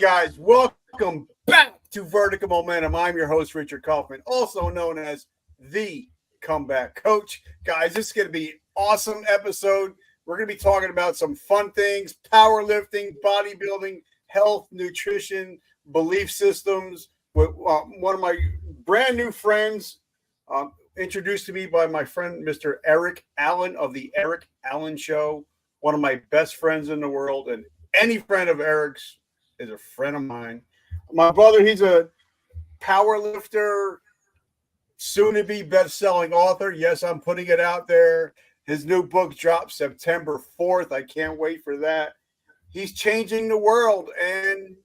guys, welcome back to Vertical Momentum. I'm your host, Richard Kaufman, also known as the Comeback Coach. Guys, this is going to be an awesome episode. We're going to be talking about some fun things, powerlifting, bodybuilding, health, nutrition, belief systems. With one of my brand new friends, introduced to me by my friend, Mr. Eric Allen of the Eric Allen Show, one of my best friends in the world, and any friend of Eric's is a friend of mine. My brother, he's a power lifter, soon-to-be best-selling author. Yes, I'm putting it out there. His new book drops September 4th. I can't wait for that. He's changing the world, and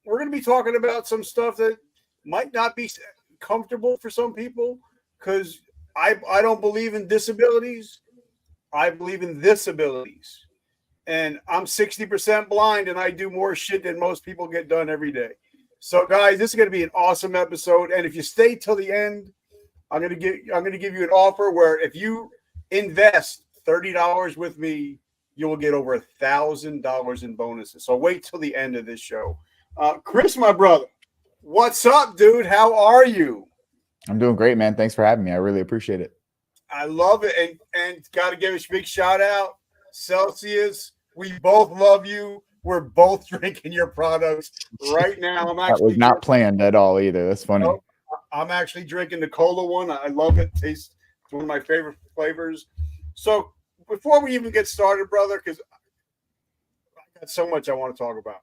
we're going to be talking about some stuff that might not be comfortable for some people because I don't believe in disabilities. I believe in THISabilities. And I'm 60% blind, and I do more shit than most people get done every day. So, guys, this is going to be an awesome episode. And if you stay till the end, I'm going to give you an offer where if you invest $30 with me, you will get over $1,000 in bonuses. So wait till the end of this show. Chris, my brother, what's up, dude? How are you? I'm doing great, man. Thanks for having me. I really appreciate it. I love it. And got to give a big shout out. Celsius, we both love you. We're both drinking your products right now. That was not planned at all either. That's funny. No, I'm actually drinking the cola one. I love it. Tastes one of my favorite flavors. So before we even get started, brother, because I got so much I want to talk about.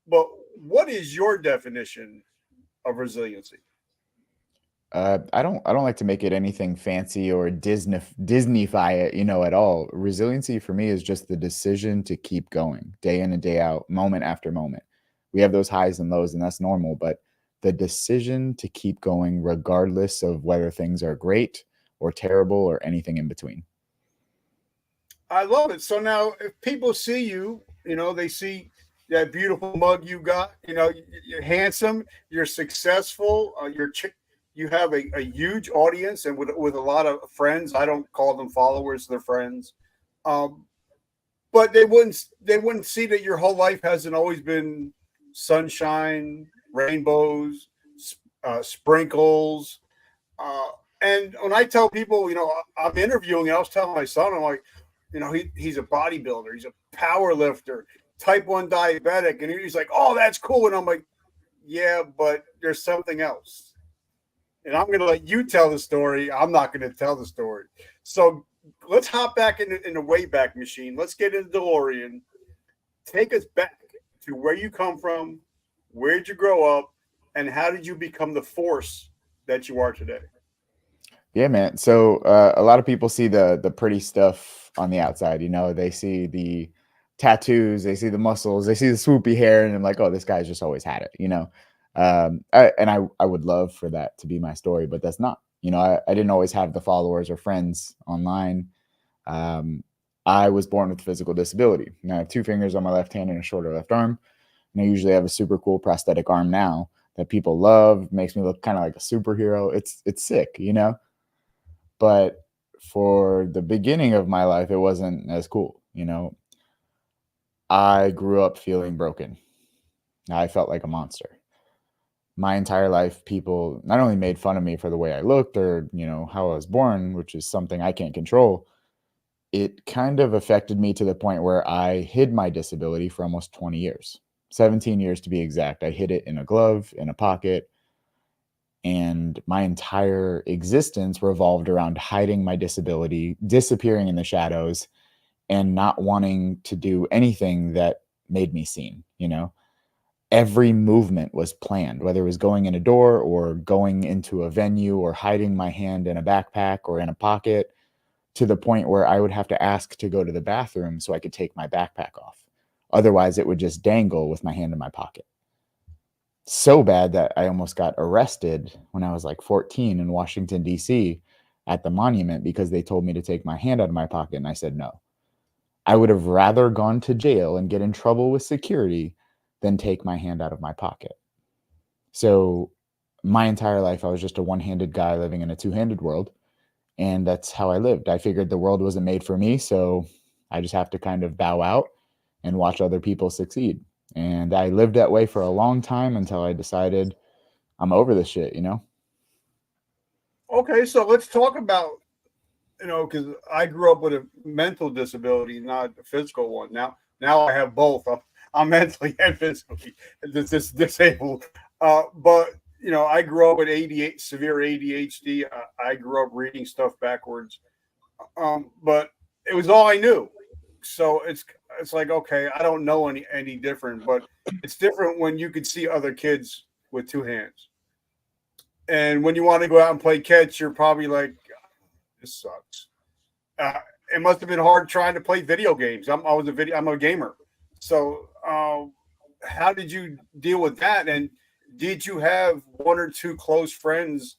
But what is your definition of resiliency? I don't like to make it anything fancy or Disneyfy it, at all. Resiliency for me is just the decision to keep going day in and day out, moment after moment. We have those highs and lows, and that's normal, but the decision to keep going regardless of whether things are great or terrible or anything in between. I love it. So now if people see you, they see that beautiful mug you got, you're handsome, you're successful, you have a huge audience and with a lot of friends. I don't call them followers, they're friends. But they wouldn't see that your whole life hasn't always been sunshine, rainbows, sprinkles. And when I tell people, I'm interviewing, I was telling my son, I'm like, he's a bodybuilder, he's a power lifter, type 1 diabetic. And he's like, oh, that's cool. And I'm like, yeah, but there's something else. And I'm going to let you tell the story. I'm not going to tell the story. So let's hop back in the Wayback Machine. Let's get in the DeLorean. Take us back to where you come from, where did you grow up, and how did you become the force that you are today? Yeah, man. So a lot of people see the pretty stuff on the outside. They see the tattoos, they see the muscles, they see the swoopy hair, and I'm like, oh, this guy's just always had it, I would love for that to be my story, but that's not. I didn't always have the followers or friends online. I was born with physical disability. And I have 2 fingers on my left hand and a shorter left arm. And I usually have a super cool prosthetic arm now that people love, makes me look kind of like a superhero. It's sick, But for the beginning of my life, it wasn't as cool. I grew up feeling broken. I felt like a monster. My entire life, people not only made fun of me for the way I looked or, how I was born, which is something I can't control. It kind of affected me to the point where I hid my disability for almost 20 years, 17 years to be exact. I hid it in a glove, in a pocket. And my entire existence revolved around hiding my disability, disappearing in the shadows, and not wanting to do anything that made me seen, Every movement was planned, whether it was going in a door or going into a venue or hiding my hand in a backpack or in a pocket, to the point where I would have to ask to go to the bathroom so I could take my backpack off. Otherwise, it would just dangle with my hand in my pocket. So bad that I almost got arrested when I was like 14 in Washington, D.C. at the monument because they told me to take my hand out of my pocket, and I said no. I would have rather gone to jail and get in trouble with security than take my hand out of my pocket. So my entire life, I was just a one-handed guy living in a two-handed world. And that's how I lived. I figured the world wasn't made for me, so I just have to kind of bow out and watch other people succeed. And I lived that way for a long time until I decided I'm over this shit, you know? Okay, so let's talk about, because I grew up with a mental disability, not a physical one. Now I have both. I'm mentally and physically disabled. But I grew up with severe ADHD. I grew up reading stuff backwards. But it was all I knew. So it's like, okay, I don't know any different, but it's different when you could see other kids with two hands. And when you want to go out and play catch, you're probably like, this sucks. Uh, it must have been hard trying to play video games. I'm a gamer. So how did you deal with that? And did you have one or two close friends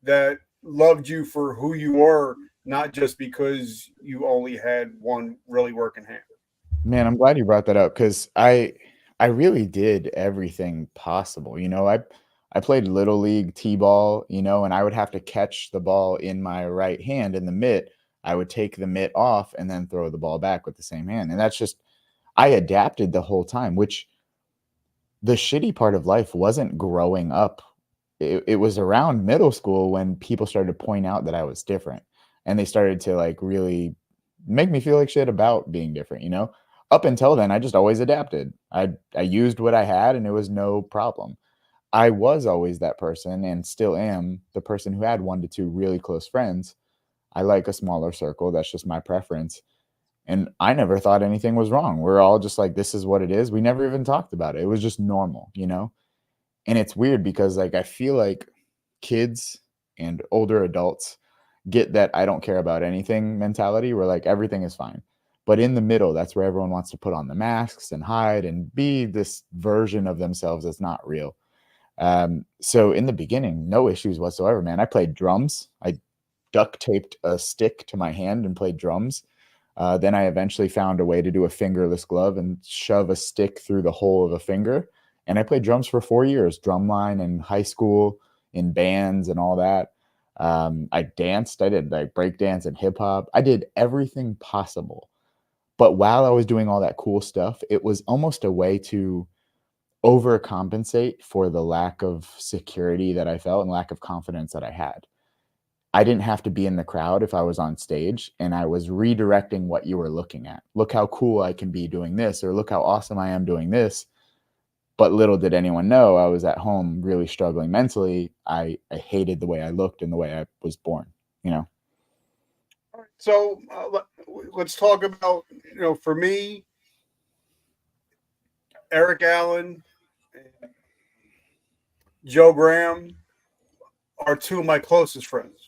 that loved you for who you were, not just because you only had one really working hand? Man, I'm glad you brought that up because I really did everything possible. I played little league t-ball, and I would have to catch the ball in my right hand in the mitt. I would take the mitt off and then throw the ball back with the same hand. And that's just I adapted the whole time, which the shitty part of life wasn't growing up. It was around middle school when people started to point out that I was different. And they started to like really make me feel like shit about being different. Up until then, I just always adapted. I used what I had and it was no problem. I was always that person and still am the person who had 1 to 2 really close friends. I like a smaller circle. That's just my preference. And I never thought anything was wrong. We're all just like, this is what it is. We never even talked about it. It was just normal. And it's weird because like I feel like kids and older adults get that I don't care about anything mentality where like everything is fine. But in the middle, that's where everyone wants to put on the masks and hide and be this version of themselves that's not real. So in the beginning, no issues whatsoever, man. I played drums. I duct taped a stick to my hand and played drums. Then I eventually found a way to do a fingerless glove and shove a stick through the hole of a finger. And I played drums for 4 years, drumline in high school, in bands and all that. I danced. I did like break dance and hip hop. I did everything possible. But while I was doing all that cool stuff, it was almost a way to overcompensate for the lack of security that I felt and lack of confidence that I had. I didn't have to be in the crowd if I was on stage, and I was redirecting what you were looking at. Look how cool I can be doing this, or look how awesome I am doing this. But little did anyone know I was at home really struggling mentally. I hated the way I looked and the way I was born. So let's talk about, for me, Eric Allen, Joe Graham are two of my closest friends.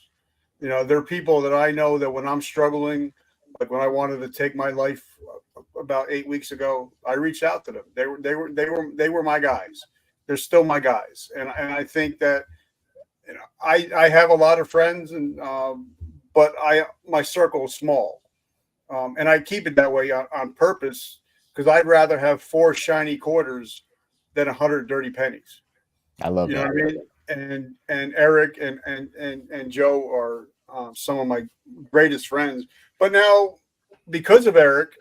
They're people that I know that when I'm struggling, like when I wanted to take my life about 8 weeks ago, I reached out to them. They were my guys. They're still my guys, and I think that I have a lot of friends, and but my circle is small, and I keep it that way on purpose because I'd rather have 4 shiny quarters than 100 dirty pennies. I love You know that. what I mean? And Eric and Joe are some of my greatest friends. But now, because of Eric,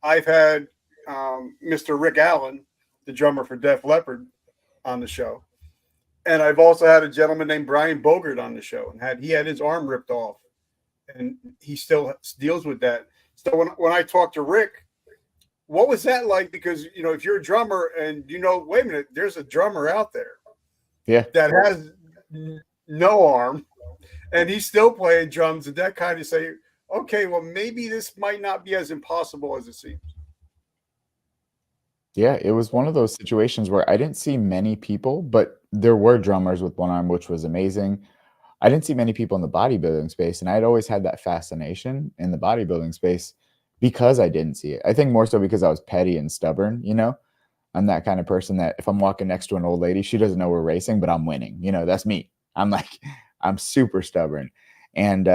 I've had Mr. Rick Allen, the drummer for Def Leppard, on the show, and I've also had a gentleman named Brian Bogert on the show, and he had his arm ripped off, and he still deals with that. So when I talked to Rick, what was that like? Because if you're a drummer and wait a minute, there's a drummer out there that has no arm, and he's still playing drums, and that kind of say, okay, well, maybe this might not be as impossible as it seems. Yeah, it was one of those situations where I didn't see many people, but there were drummers with one arm, which was amazing. I didn't see many people in the bodybuilding space, and I'd always had that fascination in the bodybuilding space because I didn't see it. I think more so because I was petty and stubborn. I'm that kind of person that if I'm walking next to an old lady, she doesn't know we're racing, but I'm winning. That's me. I'm super stubborn. And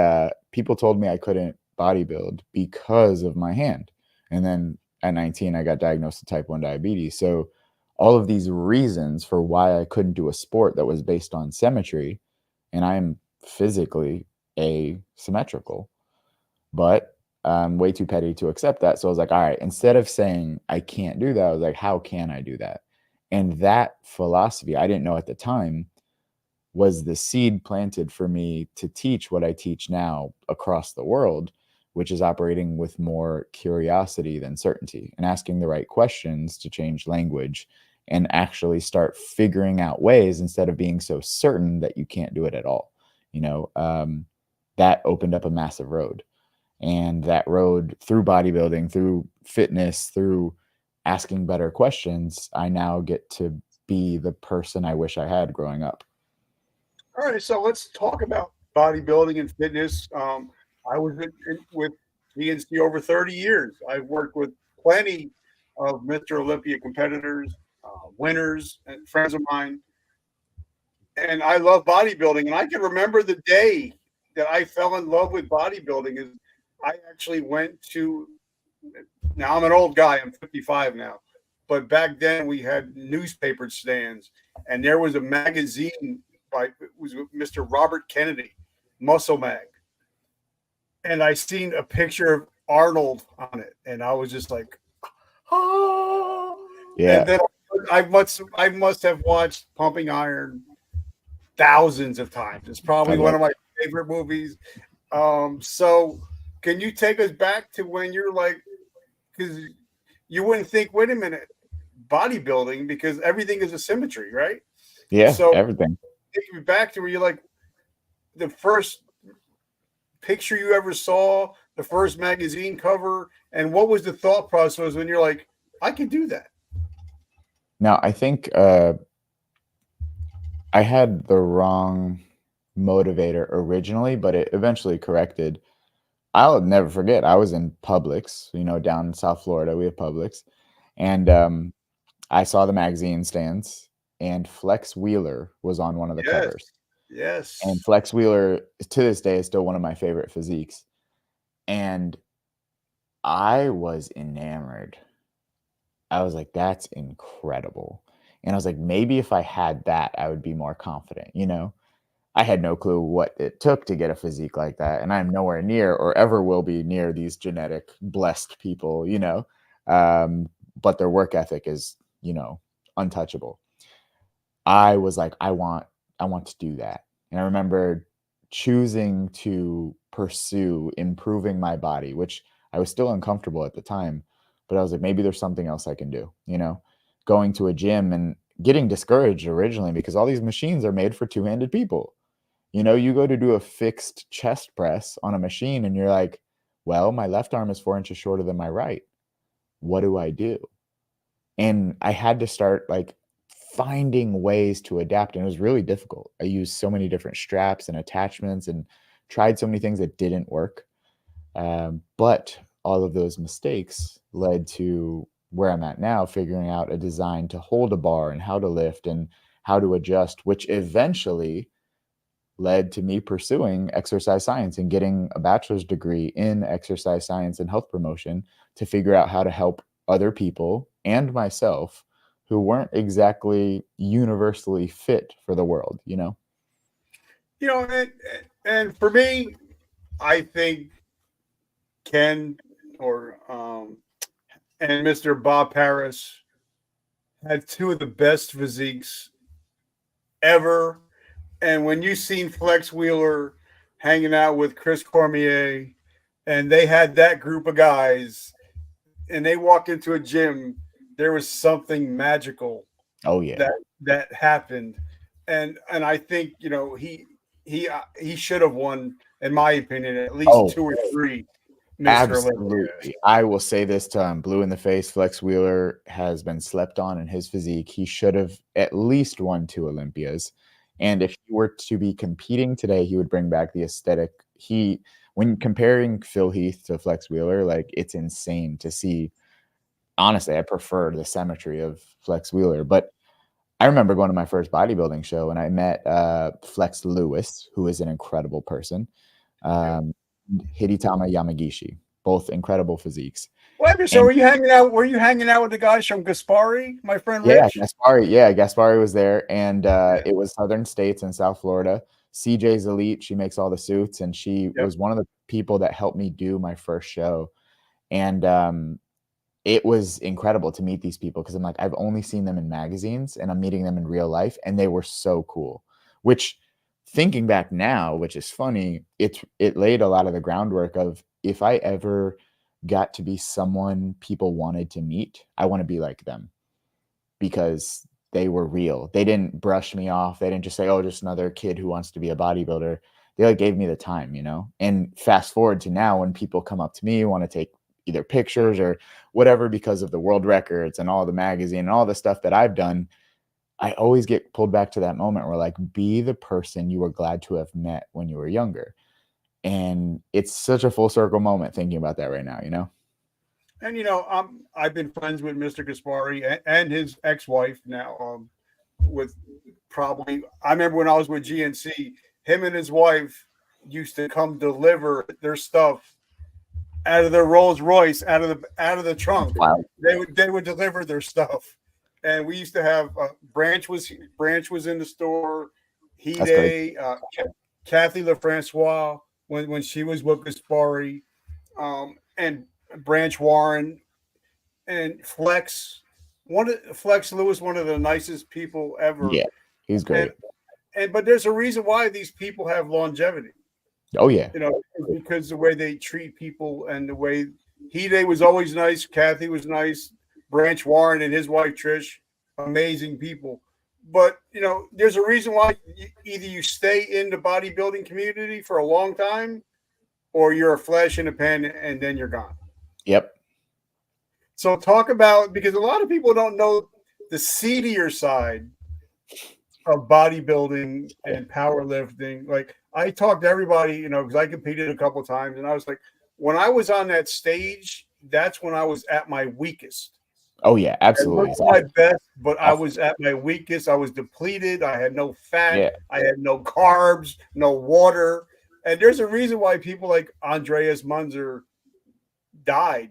people told me I couldn't bodybuild because of my hand. And then at 19, I got diagnosed with type 1 diabetes. So all of these reasons for why I couldn't do a sport that was based on symmetry, and I'm physically asymmetrical, but I'm way too petty to accept that. So I was like, all right, instead of saying I can't do that, I was like, how can I do that? And that philosophy, I didn't know at the time, was the seed planted for me to teach what I teach now across the world, which is operating with more curiosity than certainty and asking the right questions to change language and actually start figuring out ways instead of being so certain that you can't do it at all. That opened up a massive road. And that road through bodybuilding, through fitness, through asking better questions, I now get to be the person I wish I had growing up. All right, so let's talk about bodybuilding and fitness. I was with PNC over 30 years. I've worked with plenty of Mr. Olympia competitors, winners, and friends of mine. And I love bodybuilding. And I can remember the day that I fell in love with bodybuilding is I actually went to, now I'm an old guy, I'm 55 now, but back then we had newspaper stands and there was a magazine it was Mr. Robert Kennedy, Muscle Mag. And I seen a picture of Arnold on it. And I was just like, oh. Yeah. And then I must have watched Pumping Iron thousands of times. It's probably one of my favorite movies. So can you take us back to when you're like, because you wouldn't think, wait a minute, bodybuilding, because everything is a symmetry, right? Yeah, so everything. Take me back to where you're like, the first picture you ever saw, the first magazine cover, and what was the thought process when you're like, I can do that? Now, I think I had the wrong motivator originally, but it eventually corrected. I'll never forget, I was in Publix, down in South Florida, we have Publix, and I saw the magazine stands, and Flex Wheeler was on one of the covers. Yes. And Flex Wheeler, to this day, is still one of my favorite physiques. And I was enamored. I was like, that's incredible. And I was like, maybe if I had that, I would be more confident, I had no clue what it took to get a physique like that. And I'm nowhere near or ever will be near these genetic blessed people, but their work ethic is, untouchable. I was like, I want to do that. And I remember choosing to pursue improving my body, which I was still uncomfortable at the time, but I was like, maybe there's something else I can do, going to a gym and getting discouraged originally because all these machines are made for two-handed people. You go to do a fixed chest press on a machine and you're like, well, my left arm is 4 inches shorter than my right. What do I do? And I had to start like finding ways to adapt. And it was really difficult. I used so many different straps and attachments and tried so many things that didn't work. But all of those mistakes led to where I'm at now, figuring out a design to hold a bar and how to lift and how to adjust, which eventually led to me pursuing exercise science and getting a bachelor's degree in exercise science and health promotion to figure out how to help other people and myself who weren't exactly universally fit for the world, And for me, I think Ken and Mr. Bob Paris had two of the best physiques ever. And when you seen Flex Wheeler hanging out with Chris Cormier, and they had that group of guys, and they walk into a gym, there was something magical. Oh yeah, that happened, and I think he should have won, in my opinion, at least 2 or 3. Absolutely. I will say this to him, blue in the face. Flex Wheeler has been slept on in his physique. He should have at least won 2 Olympias. And if he were to be competing today, he would bring back the aesthetic. When comparing Phil Heath to Flex Wheeler, like it's insane to see. Honestly, I prefer the symmetry of Flex Wheeler. But I remember going to my first bodybuilding show and I met Flex Lewis, who is an incredible person. Hidetama Yamagishi, both incredible physiques. Well, so were you hanging out with the guys from Gaspari, my friend Rich? Gaspari was there, and it was Southern States in South Florida. CJ's Elite. She makes all the suits, and she was one of the people that helped me do my first show. And it was incredible to meet these people, because I'm like, I've only seen them in magazines, and I'm meeting them in real life, and they were so cool. Which, thinking back now, which is funny, it laid a lot of the groundwork of, if I ever got to be someone people wanted to meet, I want to be like them, because they were real. They didn't brush me off. They didn't just say, oh, just another kid who wants to be a bodybuilder. They like gave me the time, you know? And fast forward to now, when people come up to me, want to take either pictures or whatever, because of the world records and all the magazine and all the stuff that I've done, I always get pulled back to that moment where, like, be the person you were glad to have met when you were younger. And it's such a full circle moment thinking about that right now, you know? And, you know, I've been friends with Mr. Gaspari and his ex-wife now, with probably, I remember when I was with GNC, him and his wife used to come deliver their stuff out of their Rolls Royce, out of the trunk. Wow. They would deliver their stuff. And we used to have Branch was in the store, Hide, Kathy LaFrancois when she was with Gaspari, and Branch Warren and Flex. Flex Lewis, one of the nicest people ever. Yeah, he's great. But there's a reason why these people have longevity. Oh yeah, you know, because the way they treat people and the way Hide was always nice, Kathy was nice, Branch Warren and his wife Trish, amazing people. But you know, there's a reason why either you stay in the bodybuilding community for a long time, or you're a flash in the pan and then you're gone. Yep. So talk about, because a lot of people don't know the seedier side of bodybuilding and powerlifting. Like, I talked to everybody, you know, because I competed a couple of times, and I was like, when I was on that stage, that's when I was at my weakest. Oh yeah, absolutely. I was my best, but I was at my weakest. I was depleted. I had no fat. Yeah. I had no carbs, no water. And there's a reason why people like Andreas Munzer died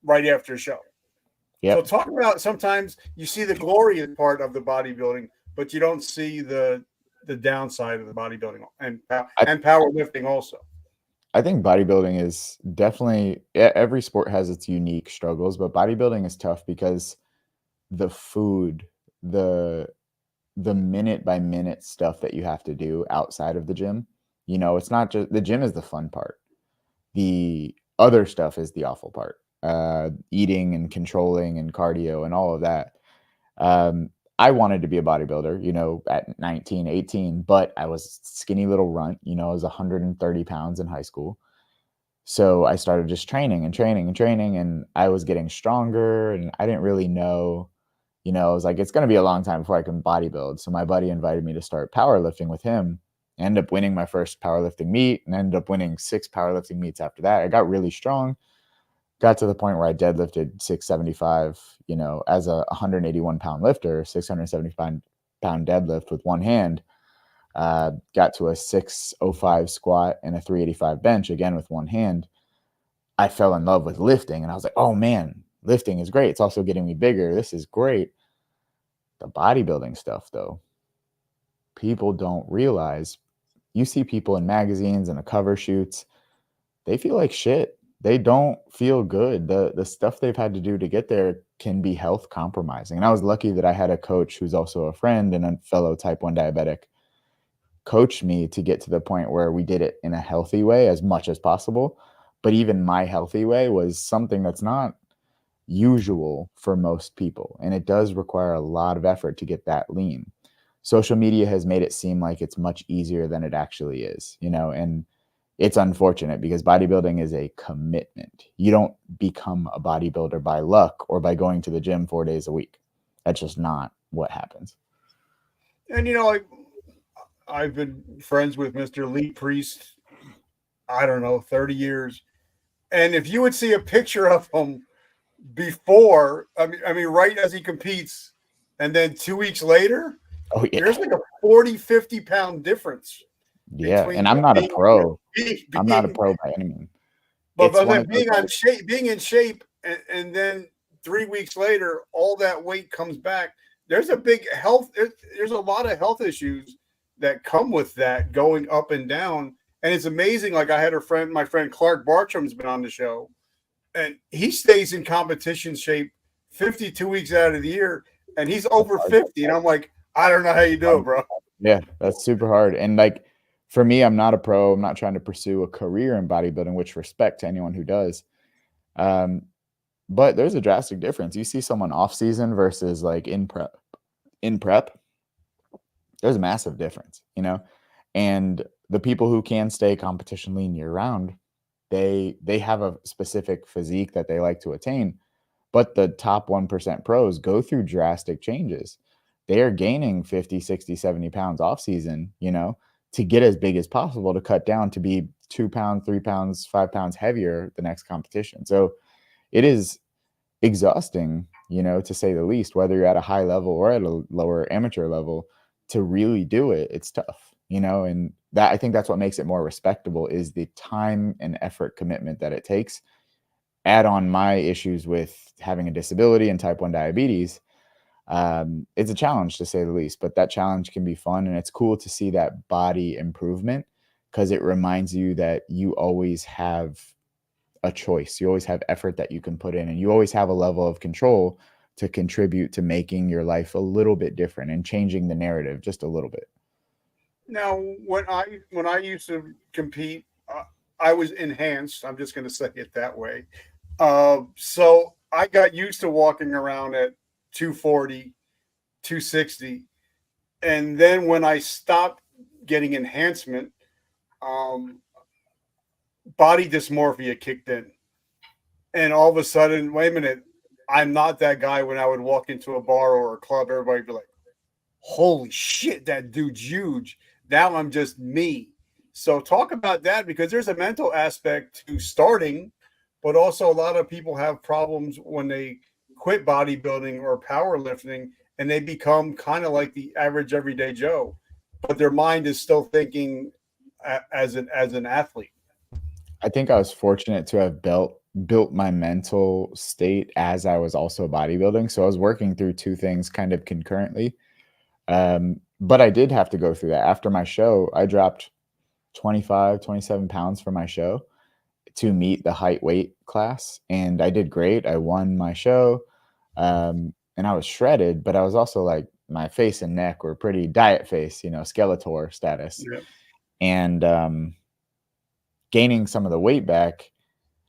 right after a show. Yep. So talk about, sometimes you see the glorious part of the bodybuilding, but you don't see the downside of the bodybuilding and powerlifting also. I think bodybuilding is definitely, every sport has its unique struggles, but bodybuilding is tough because the food, the minute by minute stuff that you have to do outside of the gym, you know, it's not just, the gym is the fun part. The other stuff is the awful part. Eating and controlling and cardio and all of that. I wanted to be a bodybuilder, you know, at 19, 18, but I was skinny little runt, you know, I was 130 pounds in high school. So I started just training, and I was getting stronger, and I didn't really know, you know, I was like, it's going to be a long time before I can bodybuild. So my buddy invited me to start powerlifting with him. I ended up winning my first powerlifting meet, and ended up winning 6 powerlifting meets after that. I got really strong. Got to the point where I deadlifted 675, you know, as a 181 pound lifter, 675 pound deadlift with one hand. Got to a 605 squat and a 385 bench, again with one hand. I fell in love with lifting, and I was like, oh man, lifting is great. It's also getting me bigger. This is great. The bodybuilding stuff, though, people don't realize. You see people in magazines and the cover shoots, they feel like shit. They don't feel good. The stuff they've had to do to get there can be health compromising. And I was lucky that I had a coach who's also a friend and a fellow type 1 diabetic coach me to get to the point where we did it in a healthy way as much as possible. But even my healthy way was something that's not usual for most people. And it does require a lot of effort to get that lean. Social media has made it seem like it's much easier than it actually is, you know, and it's unfortunate because bodybuilding is a commitment. You don't become a bodybuilder by luck or by going to the gym 4 days a week. That's just not what happens. And, you know, I've been friends with Mr. Lee Priest, I don't know, 30 years. And if you would see a picture of him before, I mean, right as he competes, and then 2 weeks later, there's like a 40, 50 pound difference. Yeah, and I'm not a pro. I'm not a pro by any means. But being in shape, and then 3 weeks later, all that weight comes back. There's a big health. There's a lot of health issues that come with that going up and down. And it's amazing. Like I had my friend Clark Bartram's been on the show, and he stays in competition shape 52 weeks out of the year, and he's over 50. And I'm like, I don't know how you do it, bro. Yeah, that's super hard. And like for me, I'm not a pro. I'm not trying to pursue a career in bodybuilding, which respect to anyone who does. But there's a drastic difference. You see someone off season versus like in prep. In prep, there's a massive difference, you know. And the people who can stay competition lean year round, they have a specific physique that they like to attain. But the top 1% pros go through drastic changes. They are gaining 50, 60, 70 pounds off season, you know, to get as big as possible, to cut down, to be 2 pounds, 3 pounds, 5 pounds heavier the next competition. So it is exhausting, you know, to say the least, whether you're at a high level or at a lower amateur level. To really do it, it's tough, you know. And that, I think that's what makes it more respectable, is the time and effort commitment that it takes. Add on my issues with having a disability and type 1 diabetes. It's a challenge to say the least, but that challenge can be fun. And it's cool to see that body improvement, because it reminds you that you always have a choice. You always have effort that you can put in, and you always have a level of control to contribute to making your life a little bit different and changing the narrative just a little bit. Now, when I used to compete, I was enhanced. I'm just going to say it that way. So I got used to walking around at 240, 260. And then when I stopped getting enhancement, body dysmorphia kicked in. And all of a sudden, wait a minute, I'm not that guy. When I would walk into a bar or a club, everybody would be like, holy shit, that dude's huge. Now I'm just me. So talk about that, because there's a mental aspect to starting, but also a lot of people have problems when they quit bodybuilding or powerlifting, and they become kind of like the average everyday Joe, but their mind is still thinking as an athlete. I think I was fortunate to have built my mental state as I was also bodybuilding. So I was working through two things kind of concurrently. But I did have to go through that. After my show, I dropped 25, 27 pounds for my show to meet the height weight class. And I did great. I won my show. And I was shredded, but I was also like, my face and neck were pretty diet face, you know, Skeletor status. Yeah. And gaining some of the weight back,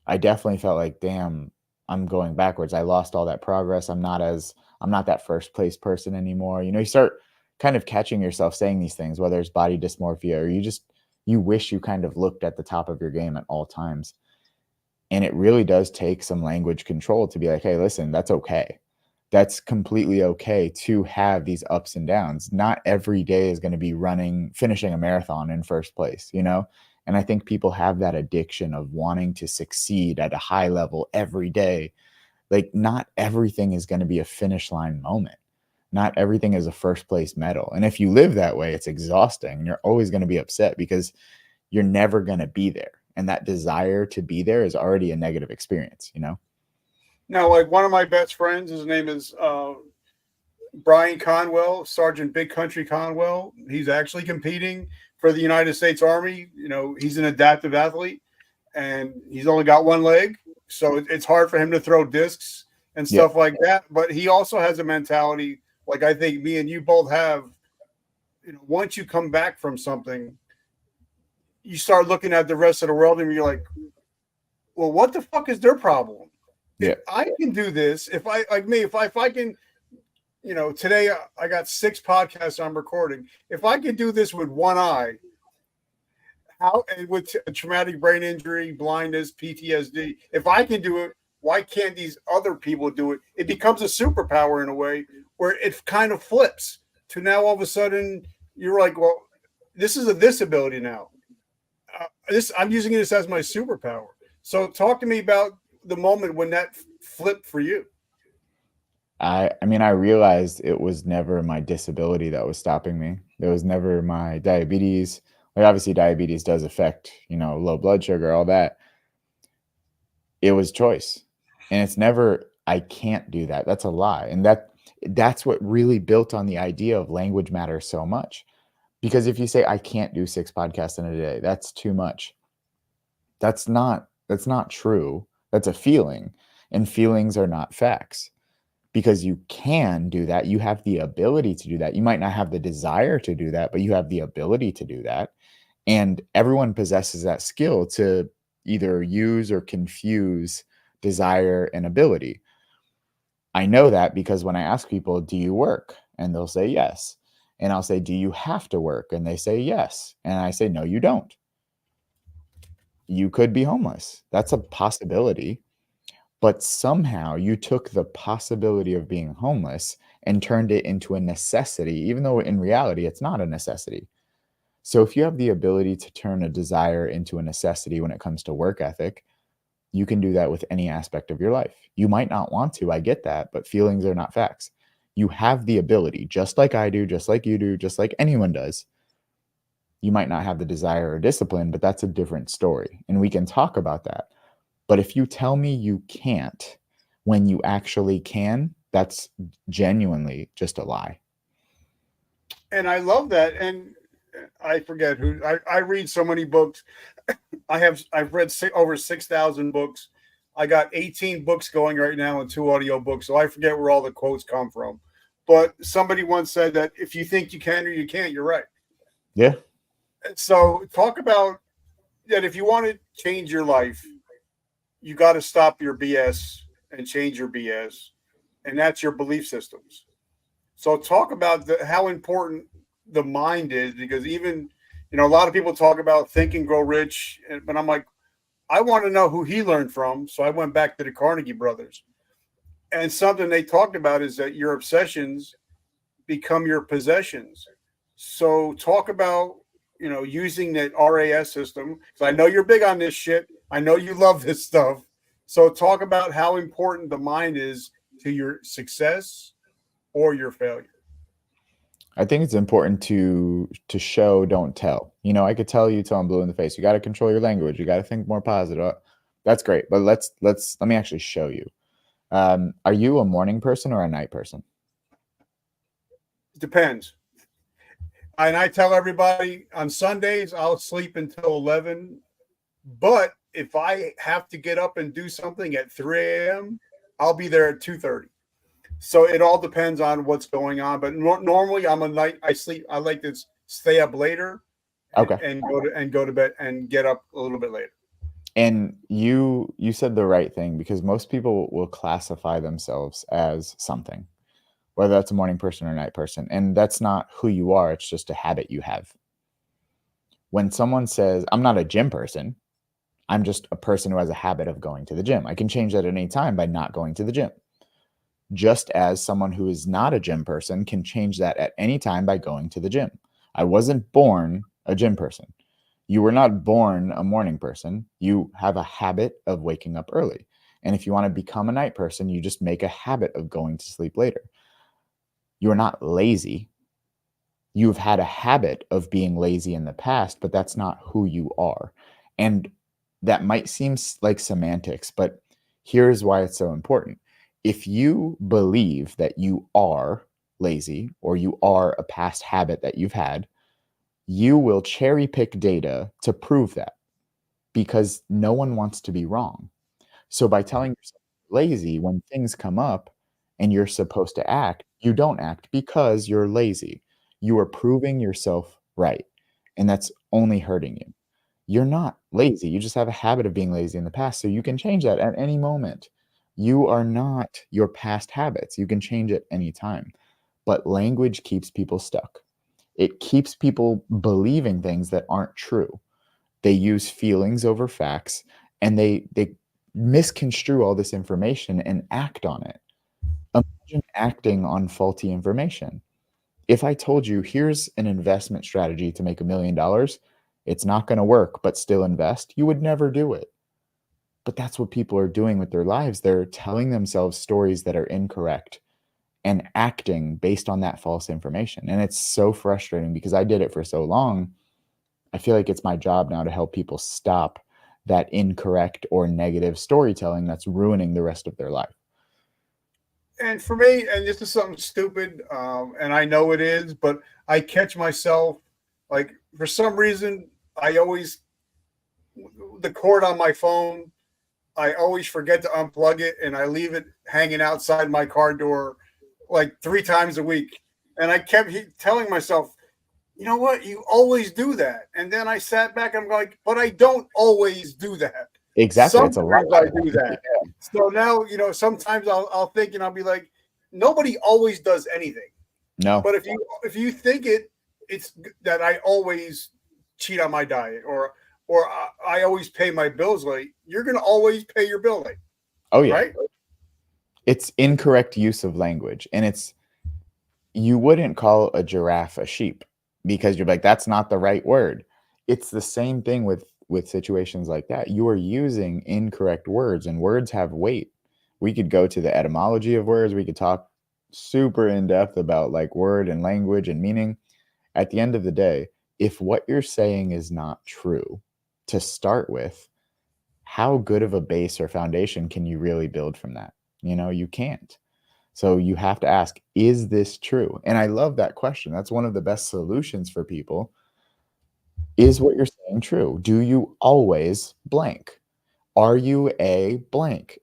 I definitely felt like, damn, I'm going backwards. I lost all that progress. I'm not that first place person anymore. You know, you start kind of catching yourself saying these things, whether it's body dysmorphia or you wish you kind of looked at the top of your game at all times. And it really does take some language control to be like, hey, listen, that's okay. That's completely okay to have these ups and downs. Not every day is going to be finishing a marathon in first place, you know? And I think people have that addiction of wanting to succeed at a high level every day. Like, not everything is going to be a finish line moment. Not everything is a first place medal. And if you live that way, it's exhausting. You're always going to be upset because you're never going to be there. And that desire to be there is already a negative experience, you know? Now, like one of my best friends, his name is Brian Conwell, Sergeant Big Country Conwell. He's actually competing for the United States Army. You know, he's an adaptive athlete, and he's only got one leg, so it's hard for him to throw discs and stuff like that. But he also has a mentality, like I think me and you both have. You know, once you come back from something, you start looking at the rest of the world, and you're like, well, what the fuck is their problem? Yeah. If I can do this, if I can, you know, today I got 6 podcasts I'm recording. If I can do this with one eye, and with a traumatic brain injury, blindness, PTSD, if I can do it, why can't these other people do it? It becomes a superpower in a way where it kind of flips to now all of a sudden you're like, well, this is a disability now. I'm using this as my superpower. So talk to me about the moment when that flipped for you. I mean, I realized it was never my disability that was stopping me. It was never my diabetes. Like, obviously diabetes does affect, you know, low blood sugar, all that. It was choice. And it's never, I can't do that. That's a lie. And that's what really built on the idea of language matters so much. Because if you say, I can't do 6 podcasts in a day, that's too much. That's not true. That's a feeling, and feelings are not facts. Because you can do that. You have the ability to do that. You might not have the desire to do that, but you have the ability to do that. And everyone possesses that skill to either use or confuse desire and ability. I know that because when I ask people, do you work? And they'll say yes. And I'll say, do you have to work? And they say yes. And I say, no, you don't. You could be homeless. That's a possibility. But somehow you took the possibility of being homeless and turned it into a necessity, even though in reality it's not a necessity. So if you have the ability to turn a desire into a necessity when it comes to work ethic, you can do that with any aspect of your life. You might not want to, I get that, but feelings are not facts. You have the ability, just like I do, just like you do, just like anyone does. You might not have the desire or discipline, but that's a different story. And we can talk about that. But if you tell me you can't when you actually can, that's genuinely just a lie. And I love that. And I forget who I read so many books. I've read over 6,000 books. I got 18 books going right now and 2 audio books. So I forget where all the quotes come from. But somebody once said that if you think you can or you can't, you're right. Yeah. So talk about that. If you want to change your life, you got to stop your BS and change your BS. And that's your belief systems. So talk about how important the mind is, because even, a lot of people talk about Think and Grow Rich, but I'm like, I want to know who he learned from. So I went back to the Carnegie brothers, and something they talked about is that your obsessions become your possessions. So talk about, using that RAS system. Because I know you're big on this shit. I know you love this stuff. So talk about how important the mind is to your success or your failure. I think it's important to show, don't tell. I could tell you till I'm blue in the face. You got to control your language. You got to think more positive. That's great, but let me actually show you. Are you a morning person or a night person? Depends. And I tell everybody on Sundays I'll sleep until 11. But if I have to get up and do something at 3 a.m., I'll be there at 2:30. So it all depends on what's going on. But normally I'm a night. I like to stay up later, Okay, and go to bed and get up a little bit later. And you said the right thing, because most people will classify themselves as something, whether that's a morning person or a night person. And that's not who you are. It's just a habit you have. When someone says, I'm not a gym person, I'm just a person who has a habit of going to the gym. I can change that at any time by not going to the gym. Just as someone who is not a gym person can change that at any time by going to the gym. I wasn't born a gym person. You were not born a morning person. You have a habit of waking up early. And if you want to become a night person, you just make a habit of going to sleep later. You're not lazy. You've had a habit of being lazy in the past, but that's not who you are. And that might seem like semantics, but here's why it's so important. If you believe that you are lazy or you are a past habit that you've had, you will cherry pick data to prove that, because no one wants to be wrong. So by telling yourself you're lazy, when things come up and you're supposed to act, you don't act because you're lazy. You are proving yourself right. And that's only hurting you. You're not lazy. You just have a habit of being lazy in the past. So you can change that at any moment. You are not your past habits. You can change it anytime. But language keeps people stuck. It keeps people believing things that aren't true. They use feelings over facts, and they misconstrue all this information and act on it. Imagine acting on faulty information. If I told you, here's an investment strategy to make $1 million, it's not going to work, but still invest, you would never do it. But that's what people are doing with their lives. They're telling themselves stories that are incorrect and acting based on that false information. And it's so frustrating because I did it for so long. I feel like it's my job now to help people stop that incorrect or negative storytelling that's ruining the rest of their life. And for me, and this is something stupid, and I know it is, but I catch myself Like for some reason, the cord on my phone, I always forget to unplug it and I leave it hanging outside my car door like 3 times a week. And I kept telling myself, you know what? You always do that. And then I sat back and I'm like, but I don't always do that. Exactly. It's a lot. Sometimes I do that. So now, sometimes I'll think and I'll be like, nobody always does anything. No. But if you think it's that I always cheat on my diet or I always pay my bills late, you're going to always pay your bill late. Oh yeah. Right? It's incorrect use of language. And you wouldn't call a giraffe a sheep because you're like, that's not the right word. It's the same thing with situations like that. You are using incorrect words, and words have weight. We could go to the etymology of words. We could talk super in depth about like word and language and meaning. At the end of the day, if what you're saying is not true to start with, how good of a base or foundation can you really build from that? You can't. So you have to ask, is this true? And I love that question. That's one of the best solutions for people. Is what you're saying true? Do you always blank? Are you a blank?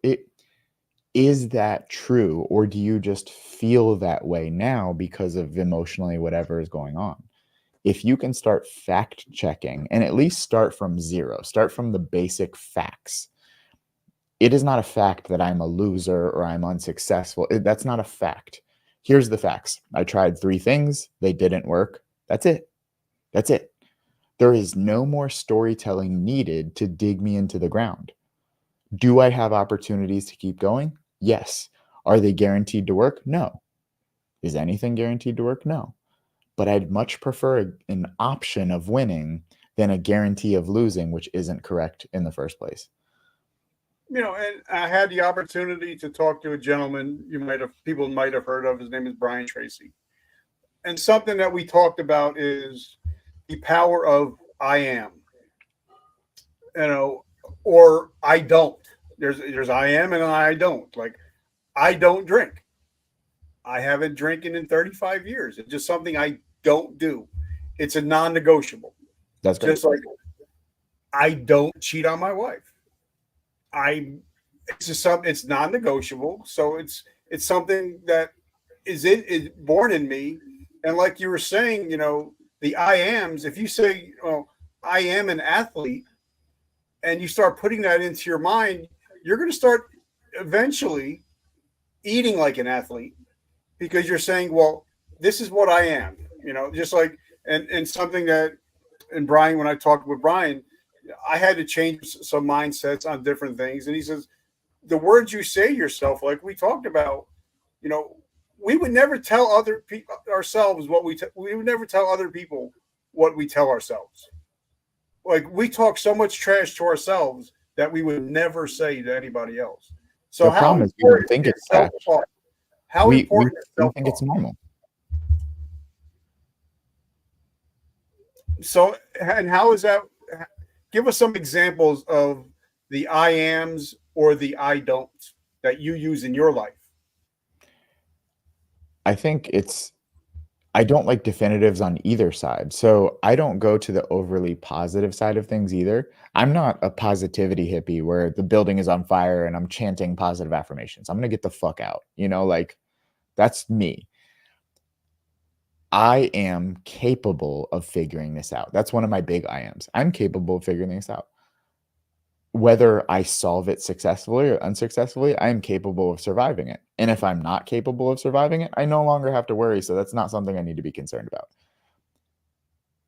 Is that true? Or do you just feel that way now because of emotionally whatever is going on? If you can start fact checking and at least start from zero, start from the basic facts. It is not a fact that I'm a loser or I'm unsuccessful. That's not a fact. Here's the facts. I tried 3 things. They didn't work. That's it. That's it. There is no more storytelling needed to dig me into the ground. Do I have opportunities to keep going? Yes. Are they guaranteed to work? No. Is anything guaranteed to work? No. But I'd much prefer an option of winning than a guarantee of losing, which isn't correct in the first place. And I had the opportunity to talk to a gentleman people might have heard of. His name is Brian Tracy. And something that we talked about is the power of I am, or I don't. There's I am and I don't. Like, I don't drink. I haven't drinking in 35 years. It's just something I don't do. It's a non-negotiable. That's great. Just like I don't cheat on my wife. It's non-negotiable. So it's something that is born in me. And like you were saying, the I ams, if you say, I am an athlete, and you start putting that into your mind, you're going to start eventually eating like an athlete because you're saying, well, this is what I am, just like, and something that, and Brian, when I talked with Brian, I had to change some mindsets on different things. And he says, the words you say to yourself, like we talked about, we would never tell other people ourselves we would never tell other people what we tell ourselves. Like we talk so much trash to ourselves that we would never say to anybody else. So the problem is we don't think it's self-talk. How important is self-talk? We think it's normal. So, and how is that? Give us some examples of the I ams or the I don'ts that you use in your life. I think I don't like definitives on either side. So I don't go to the overly positive side of things either. I'm not a positivity hippie where the building is on fire and I'm chanting positive affirmations. I'm going to get the fuck out. Like that's me. I am capable of figuring this out. That's one of my big I ams. I'm capable of figuring this out. Whether I solve it successfully or unsuccessfully, I am capable of surviving it. And if I'm not capable of surviving it, I no longer have to worry. So that's not something I need to be concerned about.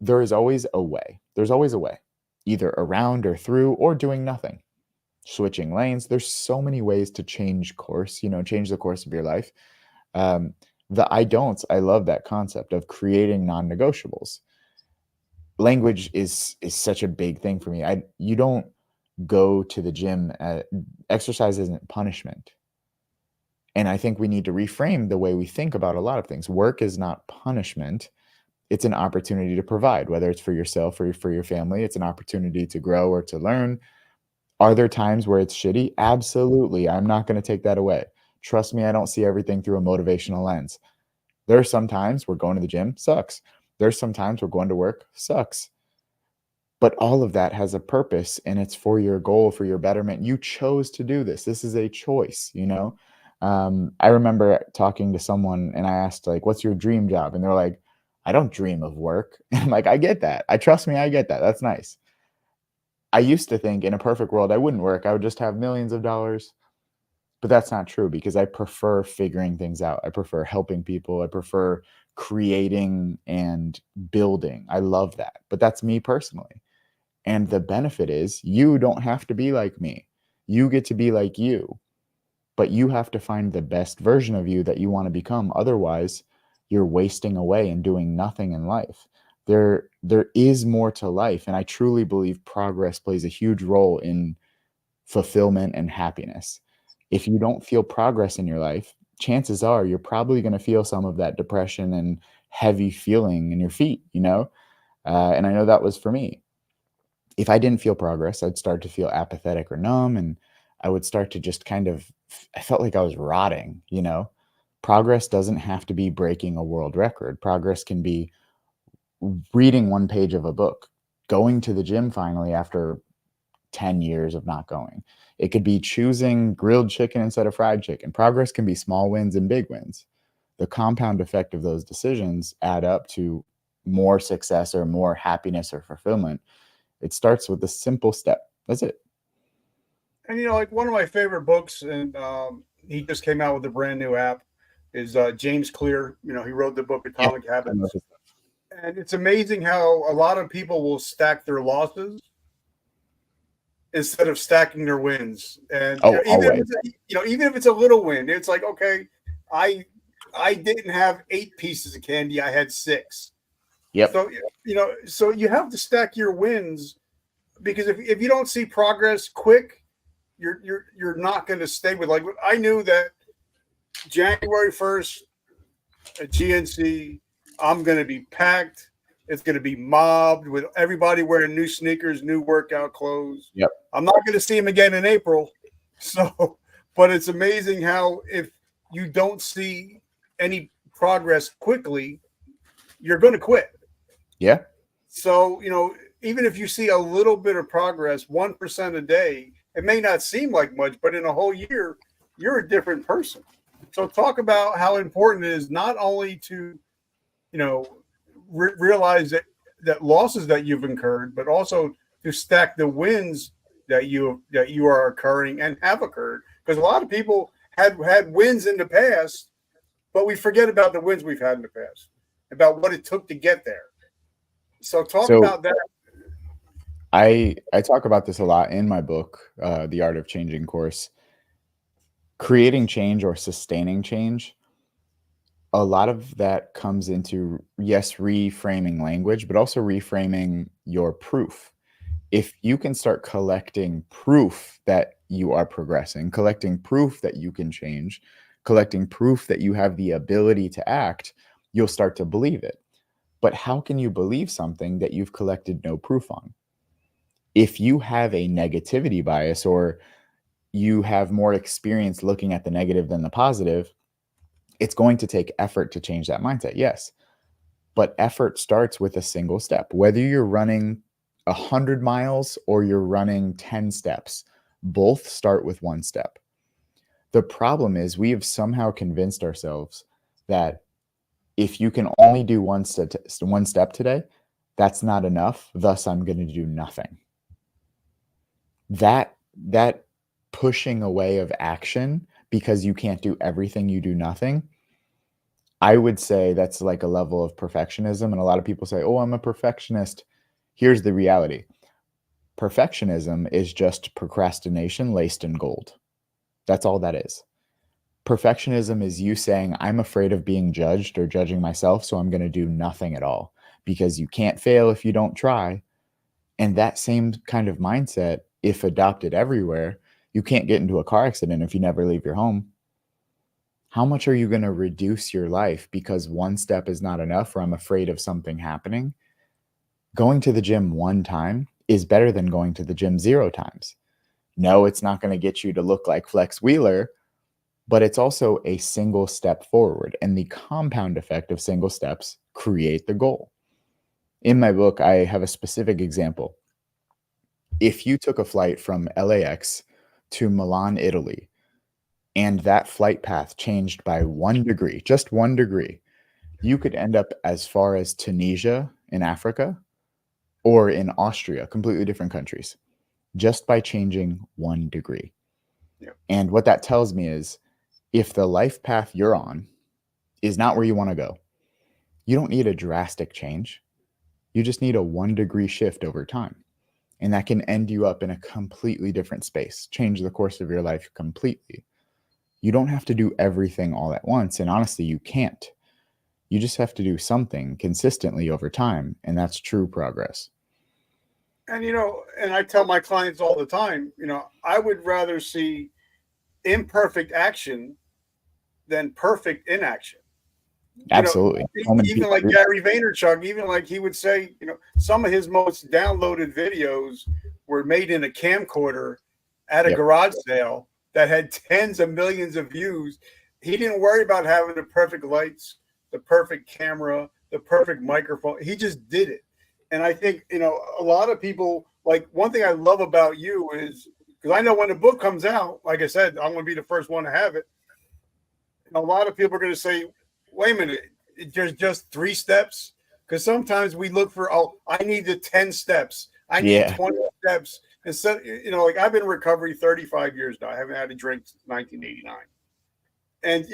There is always a way. There's always a way, either around or through or doing nothing. Switching lanes. There's so many ways to change course, change the course of your life. The I don'ts, I love that concept of creating non-negotiables. Language is such a big thing for me. You don't go to the gym. Exercise isn't punishment. And I think we need to reframe the way we think about a lot of things. Work is not punishment. It's an opportunity to provide, whether it's for yourself or for your family. It's an opportunity to grow or to learn. Are there times where it's shitty? Absolutely. I'm not going to take that away. Trust me, I don't see everything through a motivational lens. There are some times where going to the gym sucks. There's some times where going to work sucks. But all of that has a purpose, and it's for your goal, for your betterment. You chose to do this. This is a choice, you know? I remember talking to someone and I asked, like, what's your dream job? And they're like, I don't dream of work. And I'm like, I get that. Trust me, I get that. That's nice. I used to think in a perfect world, I wouldn't work. I would just have millions of dollars. But that's not true, because I prefer figuring things out. I prefer helping people. I prefer creating and building. I love that. But that's me personally. And the benefit is you don't have to be like me. You get to be like you. But you have to find the best version of you that you want to become. Otherwise, you're wasting away and doing nothing in life. There is more to life. And I truly believe progress plays a huge role in fulfillment and happiness. If you don't feel progress in your life, chances are you're probably going to feel some of that depression and heavy feeling in your feet, you know? And I know that was for me. If I didn't feel progress, I'd start to feel apathetic or numb, and I would start to just I felt like I was rotting, you know? Progress doesn't have to be breaking a world record. Progress can be reading one page of a book, going to the gym finally after 10 years of not going. It could be choosing grilled chicken instead of fried chicken. Progress can be small wins and big wins. The compound effect of those decisions add up to more success or more happiness or fulfillment. It starts with a simple step. That's it. And like one of my favorite books, and he just came out with a brand new app, is James Clear. He wrote the book Atomic Habits. And it's amazing how a lot of people will stack their losses instead of stacking their wins. And even if it's a little win, it's like, okay, I didn't have 8 pieces of candy, I had 6. Yep. So so you have to stack your wins, because if you don't see progress quick, you're not going to stay with. Like, I knew that January 1st at GNC, I'm going to be packed. It's going to be mobbed with everybody wearing new sneakers, new workout clothes. Yep. I'm not going to see them again in April. So, but it's amazing how if you don't see any progress quickly, you're going to quit. Yeah. So, even if you see a little bit of progress, 1% a day, it may not seem like much, but in a whole year, you're a different person. So talk about how important it is not only to, realize that losses that you've incurred, but also to stack the wins that you are occurring and have occurred. Because a lot of people had wins in the past, but we forget about the wins we've had in the past, about what it took to get there. So talk about that. I talk about this a lot in my book, The Art of Changing Course. Creating change or sustaining change, a lot of that comes into, yes, reframing language, but also reframing your proof. If you can start collecting proof that you are progressing, collecting proof that you can change, collecting proof that you have the ability to act, you'll start to believe it. But how can you believe something that you've collected no proof on? If you have a negativity bias, or you have more experience looking at the negative than the positive, it's going to take effort to change that mindset. Yes. But effort starts with a single step. Whether you're running 100 miles or you're running 10 steps, both start with one step. The problem is we have somehow convinced ourselves that if you can only do one step today, that's not enough. Thus, I'm going to do nothing. That pushing away of action because you can't do everything, you do nothing, I would say that's like a level of perfectionism. And a lot of people say, oh, I'm a perfectionist. Here's the reality. Perfectionism is just procrastination laced in gold. That's all that is. Perfectionism is you saying, I'm afraid of being judged or judging myself, so I'm going to do nothing at all, because you can't fail if you don't try. And that same kind of mindset, if adopted everywhere, you can't get into a car accident if you never leave your home. How much are you going to reduce your life because one step is not enough, or I'm afraid of something happening? Going to the gym one time is better than going to the gym 0 times. No, it's not going to get you to look like Flex Wheeler, but it's also a single step forward. And the compound effect of single steps create the goal. In my book, I have a specific example. If you took a flight from LAX to Milan, Italy, and that flight path changed by 1 degree, just 1 degree, you could end up as far as Tunisia in Africa or in Austria, completely different countries, just by changing 1 degree. Yeah. And what that tells me is if the life path you're on is not where you want to go, you don't need a drastic change. You just need a 1 degree shift over time. And that can end you up in a completely different space, change the course of your life completely. You don't have to do everything all at once. And honestly, you can't. You just have to do something consistently over time. And that's true progress. And, and I tell my clients all the time, I would rather see imperfect action than perfect inaction. Absolutely. Even like Gary Vaynerchuk, even like he would say, some of his most downloaded videos were made in a camcorder at a garage sale that had tens of millions of views. He didn't worry about having the perfect lights, the perfect camera, the perfect microphone. He just did it. And I think, a lot of people, like, one thing I love about you is, because I know when the book comes out, like I said, I'm going to be the first one to have it. And a lot of people are going to say, wait a minute, there's just 3 steps? Because sometimes we look for, I need the 10 steps. I need 20 steps. And so, like, I've been in recovery 35 years now. I haven't had a drink since 1989. And,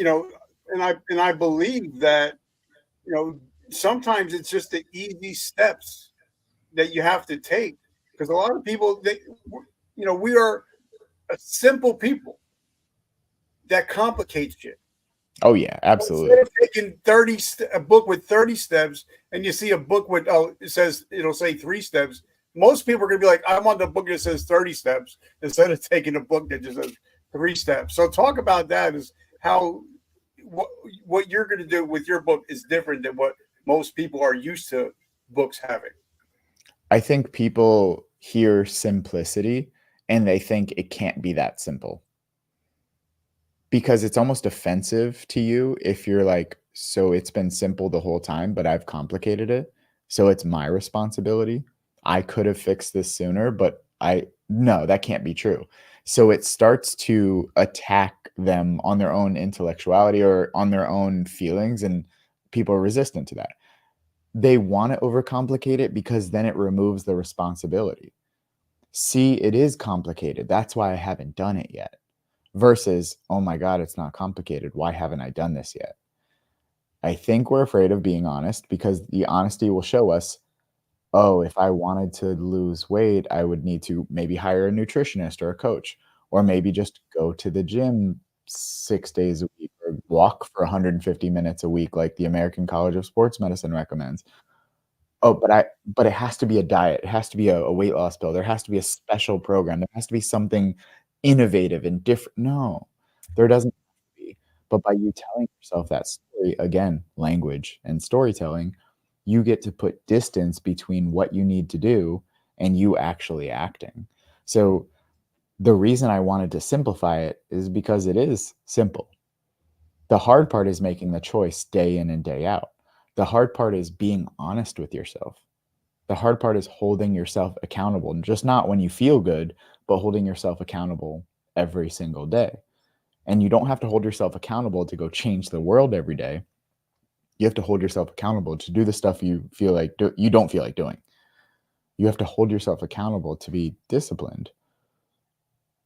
and I believe that, sometimes it's just the easy steps that you have to take. Because a lot of people, we are a simple people that complicate shit. Oh yeah, absolutely. Instead of taking a book with 30 steps, and you see a book with it'll say 3 steps. Most people are going to be like, I want the book that says 30 steps instead of taking a book that just says 3 steps. So talk about that, is how what you're going to do with your book is different than what most people are used to books having. I think people hear simplicity and they think it can't be that simple, because it's almost offensive to you if you're like, so it's been simple the whole time, but I've complicated it, so it's my responsibility. I could have fixed this sooner, but no, that can't be true. So it starts to attack them on their own intellectuality or on their own feelings, and people are resistant to that. They want to overcomplicate it because then it removes the responsibility. See, it is complicated. That's why I haven't done it yet. Versus, oh my God, it's not complicated. Why haven't I done this yet? I think we're afraid of being honest because the honesty will show us, oh, if I wanted to lose weight, I would need to maybe hire a nutritionist or a coach, or maybe just go to the gym 6 days a week or walk for 150 minutes a week, like the American College of Sports Medicine recommends. Oh, but it has to be a diet. It has to be a weight loss pill. There has to be a special program. There has to be something innovative and different. No, there doesn't have to be. But by you telling yourself that story, again, language and storytelling, you get to put distance between what you need to do and you actually acting. So the reason I wanted to simplify it is because it is simple. The hard part is making the choice day in and day out. The hard part is being honest with yourself. The hard part is holding yourself accountable, just not when you feel good, but holding yourself accountable every single day. And you don't have to hold yourself accountable to go change the world every day. You have to hold yourself accountable to do the stuff you feel like you don't feel like doing. You have to hold yourself accountable to be disciplined.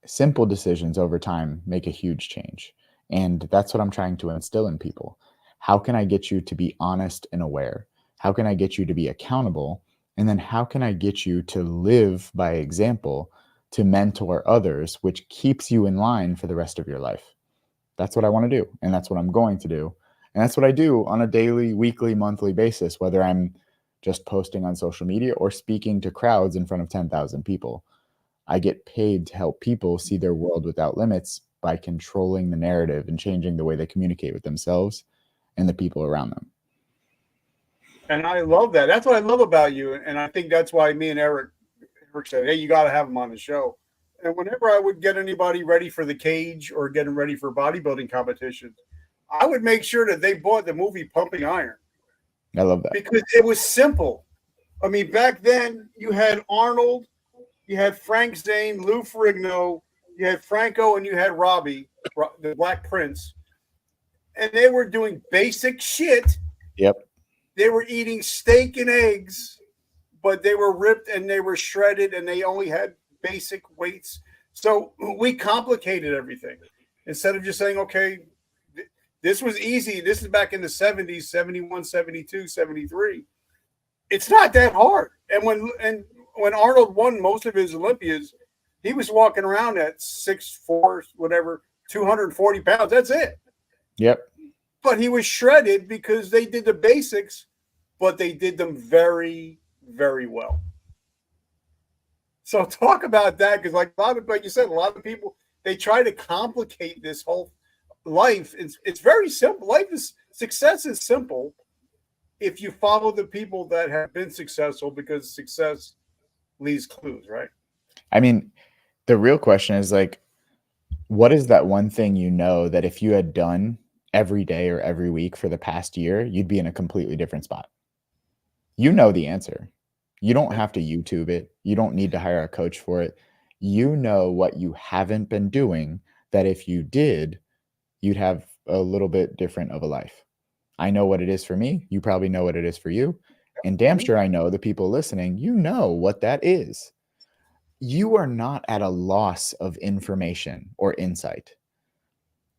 Simple decisions over time make a huge change. And that's what I'm trying to instill in people. How can I get you to be honest and aware? How can I get you to be accountable? And then how can I get you to live by example, to mentor others, which keeps you in line for the rest of your life? That's what I want to do. And that's what I'm going to do. And that's what I do on a daily, weekly, monthly basis, whether I'm just posting on social media or speaking to crowds in front of 10,000 people. I get paid to help people see their world without limits by controlling the narrative and changing the way they communicate with themselves and the people around them. And I love that. That's what I love about you. And I think that's why me and Eric said, hey, you got to have him on the show. And whenever I would get anybody ready for the cage or get them ready for bodybuilding competitions, I would make sure that they bought the movie Pumping Iron. I love that. Because it was simple. I mean, back then you had Arnold, you had Frank Zane, Lou Ferrigno, you had Franco, and you had Robbie, the Black Prince, and they were doing basic shit. Yep. They were eating steak and eggs, but they were ripped and they were shredded, and they only had basic weights. So we complicated everything instead of just saying, okay, this was easy. This is back in the 70s, 71, 72, 73. It's not that hard. And when Arnold won most of his Olympias, he was walking around at 6'4", whatever, 240 pounds. That's it. Yep. But he was shredded because they did the basics, but they did them very, very well. So talk about that, because like you said, a lot of people, they try to complicate this whole life. It's very simple. Success is simple if you follow the people that have been successful, because success leaves clues, right? I mean, the real question is like, what is that one thing you know that if you had done every day or every week for the past year, you'd be in a completely different spot? You know the answer. You don't have to YouTube it. You don't need to hire a coach for it. You know what you haven't been doing that if you did, you'd have a little bit different of a life. I know what it is for me. You probably know what it is for you. And damn sure I know the people listening, you know what that is. You are not at a loss of information or insight.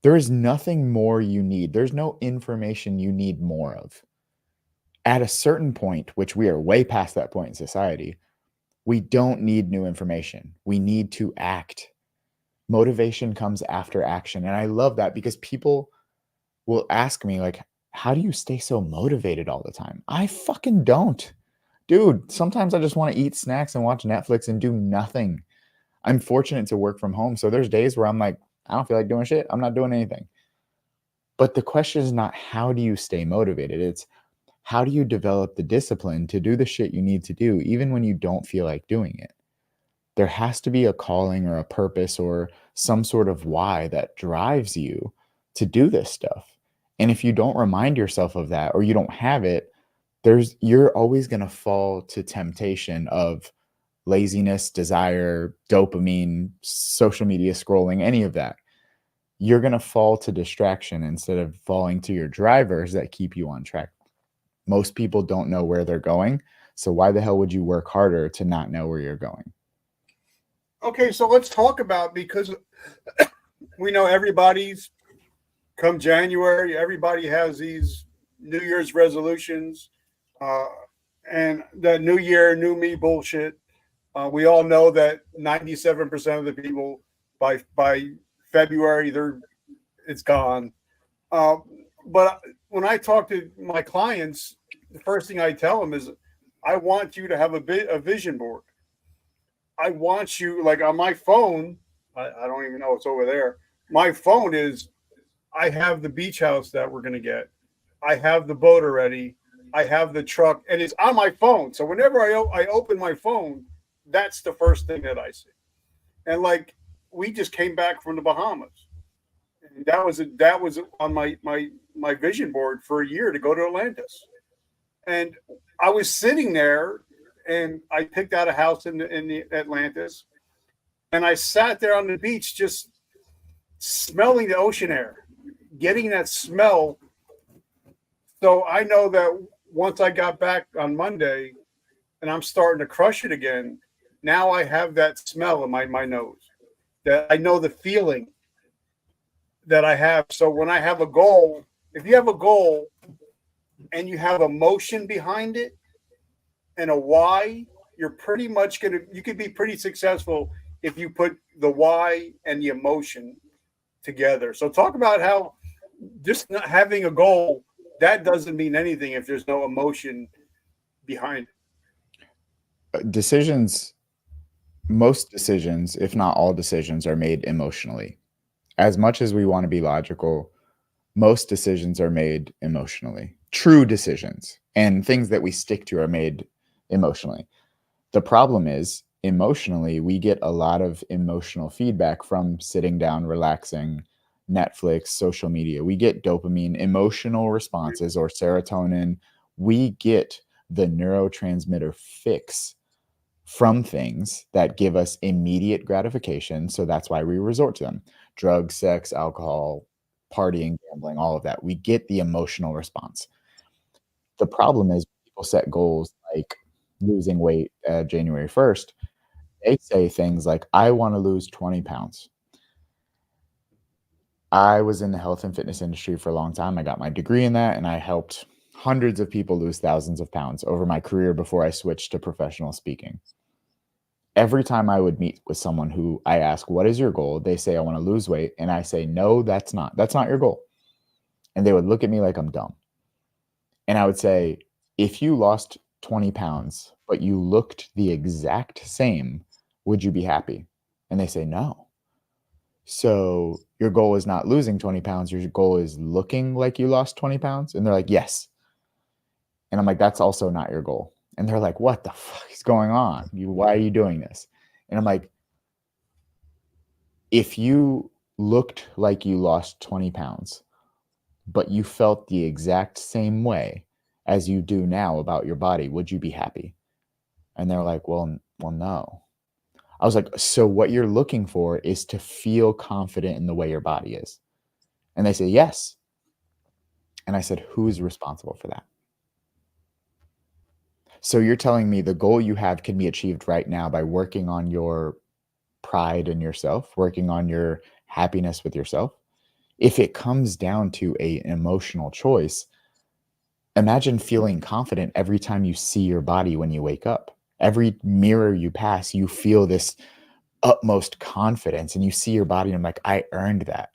There is nothing more you need. There's no information you need more of. At a certain point, which we are way past that point in society, we don't need new information. We need to act. Motivation comes after action. And I love that, because people will ask me, like, how do you stay so motivated all the time? I fucking don't. Dude, sometimes I just want to eat snacks and watch Netflix and do nothing. I'm fortunate to work from home. So there's days where I'm like, I don't feel like doing shit. I'm not doing anything. But the question is not how do you stay motivated? It's how do you develop the discipline to do the shit you need to do, even when you don't feel like doing it? There has to be a calling or a purpose or some sort of why that drives you to do this stuff. And if you don't remind yourself of that, or you don't have it, you're always going to fall to temptation of laziness, desire, dopamine, social media scrolling, any of that. You're going to fall to distraction instead of falling to your drivers that keep you on track. Most people don't know where they're going. So why the hell would you work harder to not know where you're going? Okay, so let's talk about, because we know everybody's come January, everybody has these New Year's resolutions and the New Year, new me bullshit. We all know that 97% of the people by February, it's gone. But when I talk to my clients, the first thing I tell them is, I want you to have a vision board. I want you, like on my phone, I don't even know it's over there. My phone is, I have the beach house that we're going to get. I have the boat already. I have the truck, and it's on my phone. So whenever I open my phone, that's the first thing that I see. And like, we just came back from the Bahamas. And that was on my vision board for a year, to go to Atlantis. And I was sitting there, and I picked out a house in the Atlantis, and I sat there on the beach just smelling the ocean air, getting that smell. So I know that once I got back on Monday and I'm starting to crush it again, now I have that smell in my nose, that I know the feeling that I have. So when I have a goal, if you have a goal and you have emotion behind it and a why, you're pretty much you could be pretty successful if you put the why and the emotion together. So talk about how just not having a goal, that doesn't mean anything if there's no emotion behind it. Most decisions, if not all decisions, are made emotionally. As much as we want to be logical, most decisions are made emotionally. True decisions and things that we stick to are made emotionally. The problem is, emotionally, we get a lot of emotional feedback from sitting down, relaxing, Netflix, social media. We get dopamine, emotional responses, or serotonin. We get the neurotransmitter fix from things that give us immediate gratification. So that's why we resort to them. Drugs, sex, alcohol, partying, gambling, all of that. We get the emotional response. The problem is people set goals like losing weight January 1st. They say things like, I want to lose 20 pounds. I was in the health and fitness industry for a long time. I got my degree in that, and I helped hundreds of people lose thousands of pounds over my career before I switched to professional speaking. Every time I would meet with someone who I ask, what is your goal? They say, I want to lose weight. And I say, no, that's not your goal. And they would look at me like I'm dumb. And I would say, if you lost 20 pounds, but you looked the exact same, would you be happy? And they say, no. So your goal is not losing 20 pounds. Your goal is looking like you lost 20 pounds. And they're like, yes. And I'm like, that's also not your goal. And they're like, what the fuck is going on? Why are you doing this? And I'm like, if you looked like you lost 20 pounds, but you felt the exact same way as you do now about your body, would you be happy? And they're like, well, no. I was like, so what you're looking for is to feel confident in the way your body is. And they say, yes. And I said, who's responsible for that? So you're telling me the goal you have can be achieved right now by working on your pride in yourself, working on your happiness with yourself. If it comes down to an emotional choice, imagine feeling confident every time you see your body when you wake up. Every mirror you pass, you feel this utmost confidence and you see your body and I'm like, I earned that.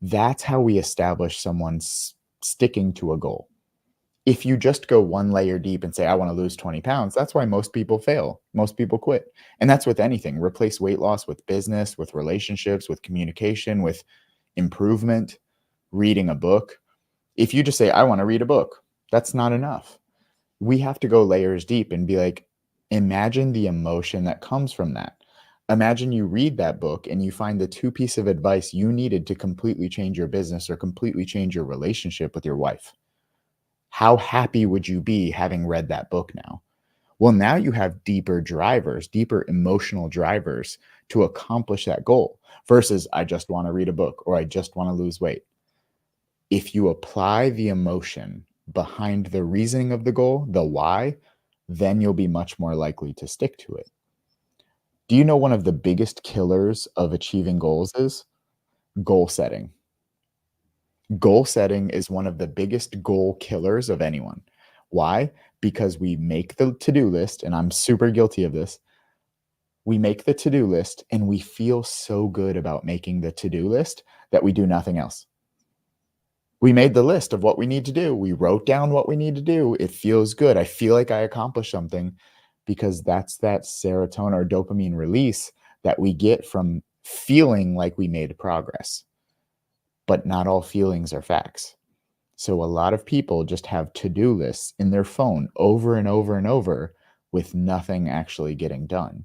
That's how we establish someone's sticking to a goal. If you just go one layer deep and say, I want to lose 20 pounds, that's why most people fail. Most people quit. And that's with anything. Replace weight loss with business, with relationships, with communication, with improvement, reading a book. If you just say, I want to read a book, that's not enough. We have to go layers deep and be like, imagine the emotion that comes from that. Imagine you read that book and you find the 2 pieces of advice you needed to completely change your business or completely change your relationship with your wife. How happy would you be having read that book now? Well, now you have deeper drivers, deeper emotional drivers to accomplish that goal versus I just want to read a book or I just want to lose weight. If you apply the emotion behind the reasoning of the goal, the why, then you'll be much more likely to stick to it. Do you know one of the biggest killers of achieving goals is goal setting? Goal setting is one of the biggest goal killers of anyone. Why? Because we make the to-do list, and I'm super guilty of this. We make the to-do list and we feel so good about making the to-do list that we do nothing else. We made the list of what we need to do. We wrote down what we need to do. It feels good. I feel like I accomplished something because that's that serotonin or dopamine release that we get from feeling like we made progress. But not all feelings are facts. So a lot of people just have to-do lists in their phone over and over and over with nothing actually getting done.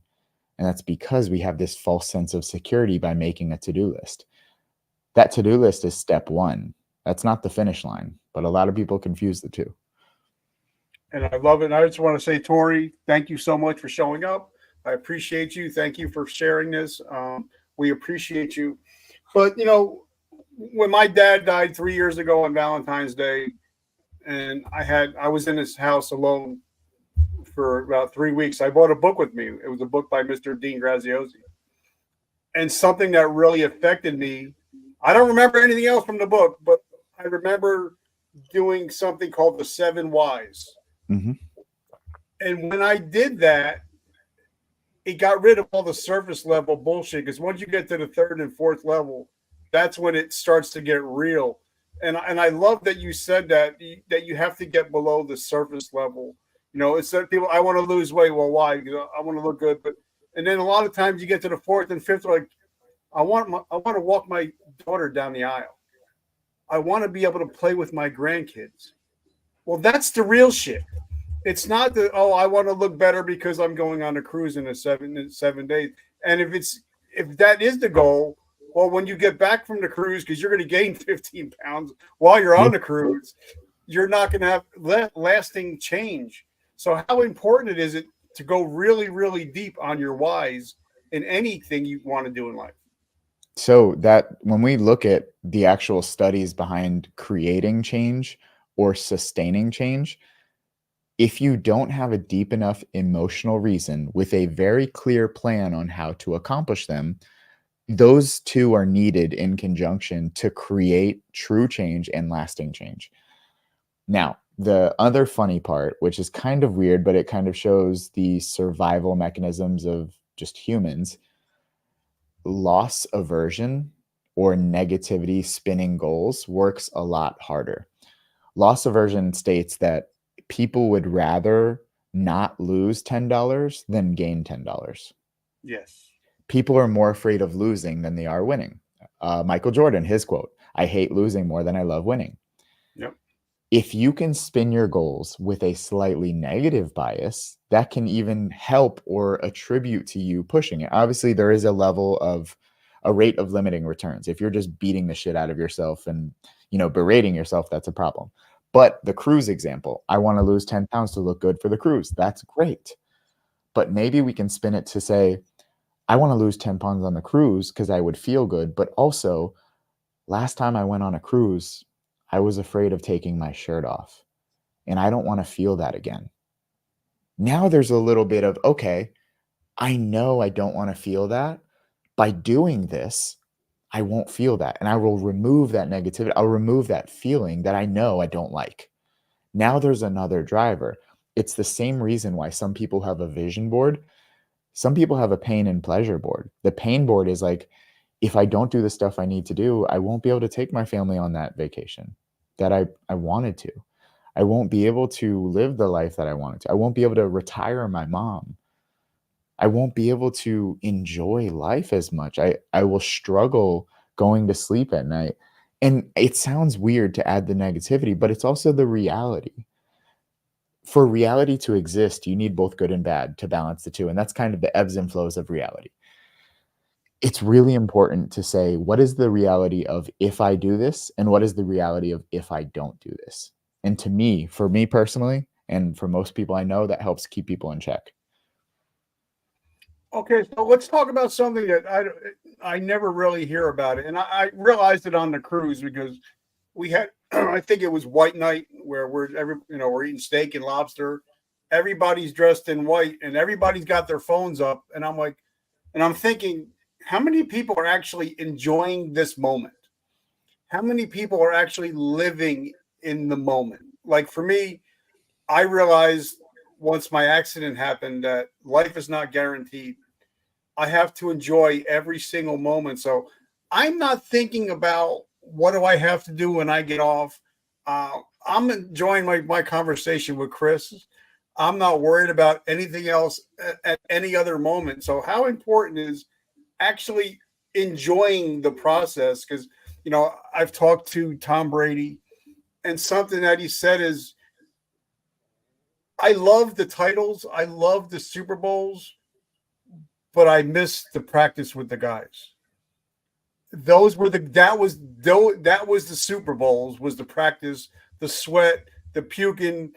And that's because we have this false sense of security by making a to-do list. That to-do list is step 1. That's not the finish line, but a lot of people confuse the two. And I love it. And I just want to say, Tori, thank you so much for showing up. I appreciate you. Thank you for sharing this. We appreciate you. But, you know, when my dad died 3 years ago on Valentine's Day, and I was in his house alone for about 3 weeks, I brought a book with me. It was a book by Mr. Dean Graziosi. And something that really affected me, I don't remember anything else from the book, but I remember doing something called the 7 Whys. Mm-hmm. And when I did that, it got rid of all the surface level bullshit. Because once you get to the 3rd and 4th level, that's when it starts to get real. And I love that you said that you have to get below the surface level. You know, it's that people, I want to lose weight. Well, why? Because I want to look good. And then a lot of times you get to the 4th and 5th, like, I want to walk my daughter down the aisle. I want to be able to play with my grandkids. Well, that's the real shit. It's not that, I want to look better because I'm going on a cruise in 7 days. And if that is the goal, well, when you get back from the cruise, because you're going to gain 15 pounds while you're on the cruise, you're not going to have lasting change. So how important is it to go really, really deep on your whys in anything you want to do in life? So that when we look at the actual studies behind creating change or sustaining change, if you don't have a deep enough emotional reason with a very clear plan on how to accomplish them, those two are needed in conjunction to create true change and lasting change. Now, the other funny part, which is kind of weird, but it kind of shows the survival mechanisms of just humans, loss aversion or negativity spinning goals works a lot harder. Loss aversion states that people would rather not lose $10 than gain $10. Yes. People are more afraid of losing than they are winning. Michael Jordan, his quote, "I hate losing more than I love winning." Yep. If you can spin your goals with a slightly negative bias, that can even help or attribute to you pushing it. Obviously, there is a rate of limiting returns. If you're just beating the shit out of yourself and, berating yourself, that's a problem. But the cruise example, I want to lose 10 pounds to look good for the cruise. That's great. But maybe we can spin it to say, I want to lose 10 pounds on the cruise because I would feel good. But also, last time I went on a cruise, I was afraid of taking my shirt off. And I don't want to feel that again. Now there's a little bit of, okay, I know I don't want to feel that. By doing this, I won't feel that. And I will remove that negativity. I'll remove that feeling that I know I don't like. Now there's another driver. It's the same reason why some people have a vision board. Some people have a pain and pleasure board. The pain board is like, if I don't do the stuff I need to do, I won't be able to take my family on that vacation that I wanted to. I won't be able to live the life that I wanted to. I won't be able to retire my mom. I won't be able to enjoy life as much. I will struggle going to sleep at night. And it sounds weird to add the negativity, but it's also the reality. For reality to exist, you need both good and bad to balance the two. And that's kind of the ebbs and flows of reality. It's really important to say, what is the reality of if I do this? And what is the reality of if I don't do this? And to me, for me personally, and for most people I know, that helps keep people in check. Okay, so let's talk about something that I never really hear about it, and I realized it on the cruise because we had I think it was white night where we're eating steak and lobster. Everybody's dressed in white, and everybody's got their phones up, and I'm thinking, how many people are actually enjoying this moment? How many people are actually living in the moment? Like for me, I realized once my accident happened that life is not guaranteed. I have to enjoy every single moment. So I'm not thinking about what do I have to do when I get off. I'm enjoying my conversation with Chris. I'm not worried about anything else at any other moment. So how important is actually enjoying the process? Because, I've talked to Tom Brady, and something that he said is, I love the titles, I love the Super Bowls, but I miss the practice with the guys. That was the Super Bowls, was the practice, the sweat, the puking,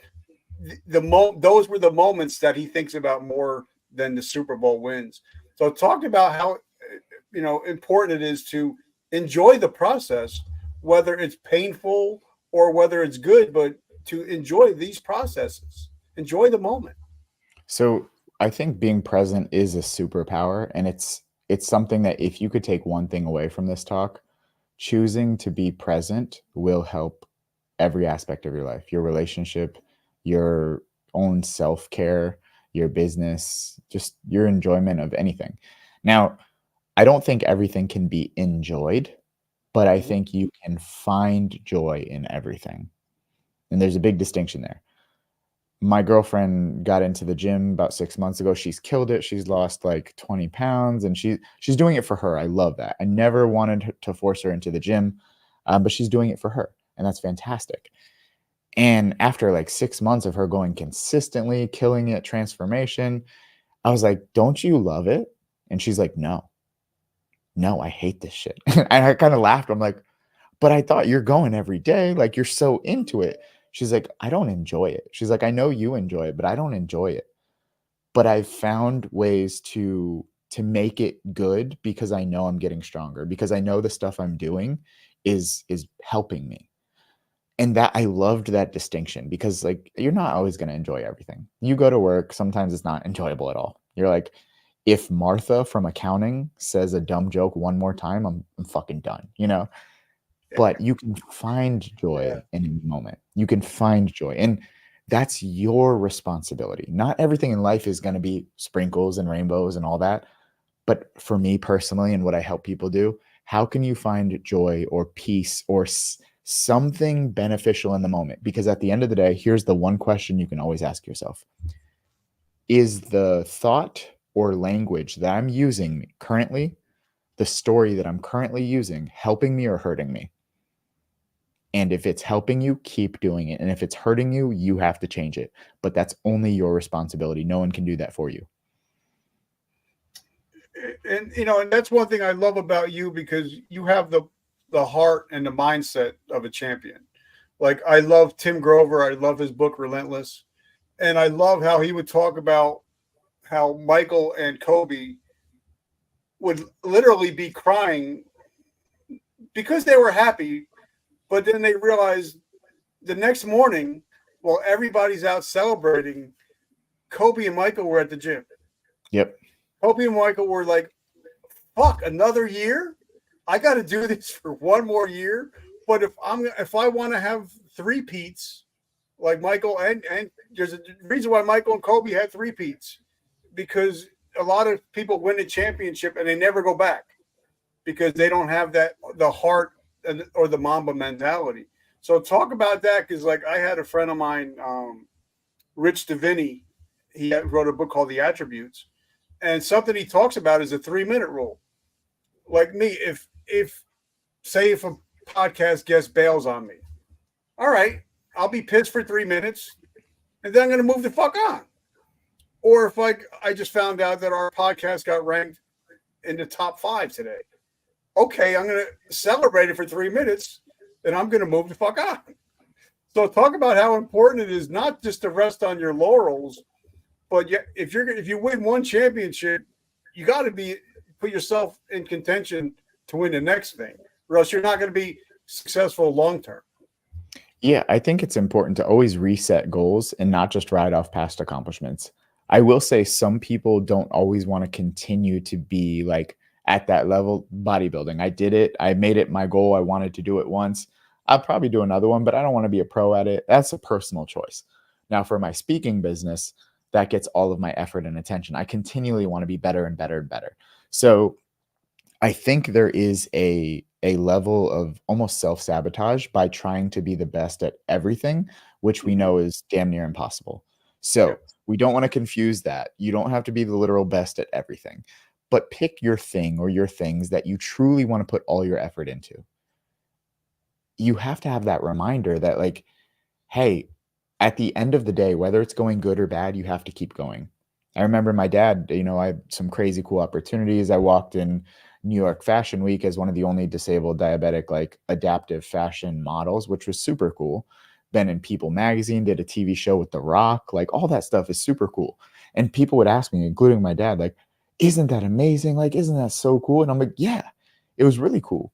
those were the moments that he thinks about more than the Super Bowl wins. So talk about how important it is to enjoy the process, whether it's painful or whether it's good, but to enjoy these processes, enjoy the moment. So I think being present is a superpower, and it's something that if you could take one thing away from this talk, choosing to be present will help every aspect of your life, your relationship, your own self-care, your business, just your enjoyment of anything. Now, I don't think everything can be enjoyed, but I think you can find joy in everything. And there's a big distinction there. My girlfriend got into the gym about 6 months ago. She's killed it. She's lost like 20 pounds and she's doing it for her. I love that. I never wanted to force her into the gym, but she's doing it for her. And that's fantastic. And after like 6 months of her going consistently, killing it, transformation, I was like, don't you love it? And she's like, no, I hate this shit. And I kind of laughed. I'm like, but I thought you're going every day. Like you're so into it. She's like, I don't enjoy it. She's like, I know you enjoy it, but I don't enjoy it. But I've found ways to make it good because I know I'm getting stronger, because I know the stuff I'm doing is helping me. And that, I loved that distinction, because like, you're not always going to enjoy everything. You go to work, sometimes it's not enjoyable at all. You're like, if Martha from accounting says a dumb joke one more time, I'm fucking done, you know? But you can find joy in any moment. You can find joy. And that's your responsibility. Not everything in life is going to be sprinkles and rainbows and all that. But for me personally, and what I help people do, how can you find joy or peace or something beneficial in the moment? Because at the end of the day, here's the one question you can always ask yourself. Is the thought or language that I'm using currently, the story that I'm currently using, helping me or hurting me? And if it's helping you, keep doing it. And if it's hurting you, you have to change it. But that's only your responsibility. No one can do that for you. And and that's one thing I love about you, because you have the heart and the mindset of a champion. Like, I love Tim Grover. I love his book Relentless. And I love how he would talk about how Michael and Kobe would literally be crying because they were happy, but then they realized the next morning, while everybody's out celebrating, Kobe and Michael were at the gym. Yep. Kobe and Michael were like, fuck, another year? I got to do this for one more year. But if I want to have three-peats, like Michael, and there's a reason why Michael and Kobe had three-peats, because a lot of people win a championship and they never go back because they don't have the heart or the Mamba mentality. So talk about that, because like, I had a friend of mine, Rich Davini, he wrote a book called The Attributes, and something he talks about is a 3-minute rule. Like me, if a podcast guest bails on me, all right, I'll be pissed for 3 minutes, and then I'm going to move the fuck on. Or if I just found out that our podcast got ranked in the top 5 today, okay, I'm going to celebrate it for 3 minutes, then I'm going to move the fuck on. So talk about how important it is not just to rest on your laurels, but if you win one championship, you got to put yourself in contention to win the next thing, or else you're not going to be successful long term. Yeah, I think it's important to always reset goals and not just ride off past accomplishments. I will say some people don't always want to continue to be like at that level. Bodybuilding, I did it. I made it my goal. I wanted to do it once. I'll probably do another one, but I don't want to be a pro at it. That's a personal choice. Now, for my speaking business, that gets all of my effort and attention. I continually want to be better and better and better. So I think there is a level of almost self-sabotage by trying to be the best at everything, which we know is damn near impossible. So we don't want to confuse that. You don't have to be the literal best at everything, but pick your thing or your things that you truly want to put all your effort into. You have to have that reminder that, like, hey, at the end of the day, whether it's going good or bad, you have to keep going. I remember my dad, I had some crazy cool opportunities. I walked in New York Fashion Week as one of the only disabled diabetic, like, adaptive fashion models, which was super cool. Been in People magazine, did a TV show with The Rock, like, all that stuff is super cool. And people would ask me, including my dad, like, isn't that amazing? Like, isn't that so cool? And I'm like, yeah, it was really cool.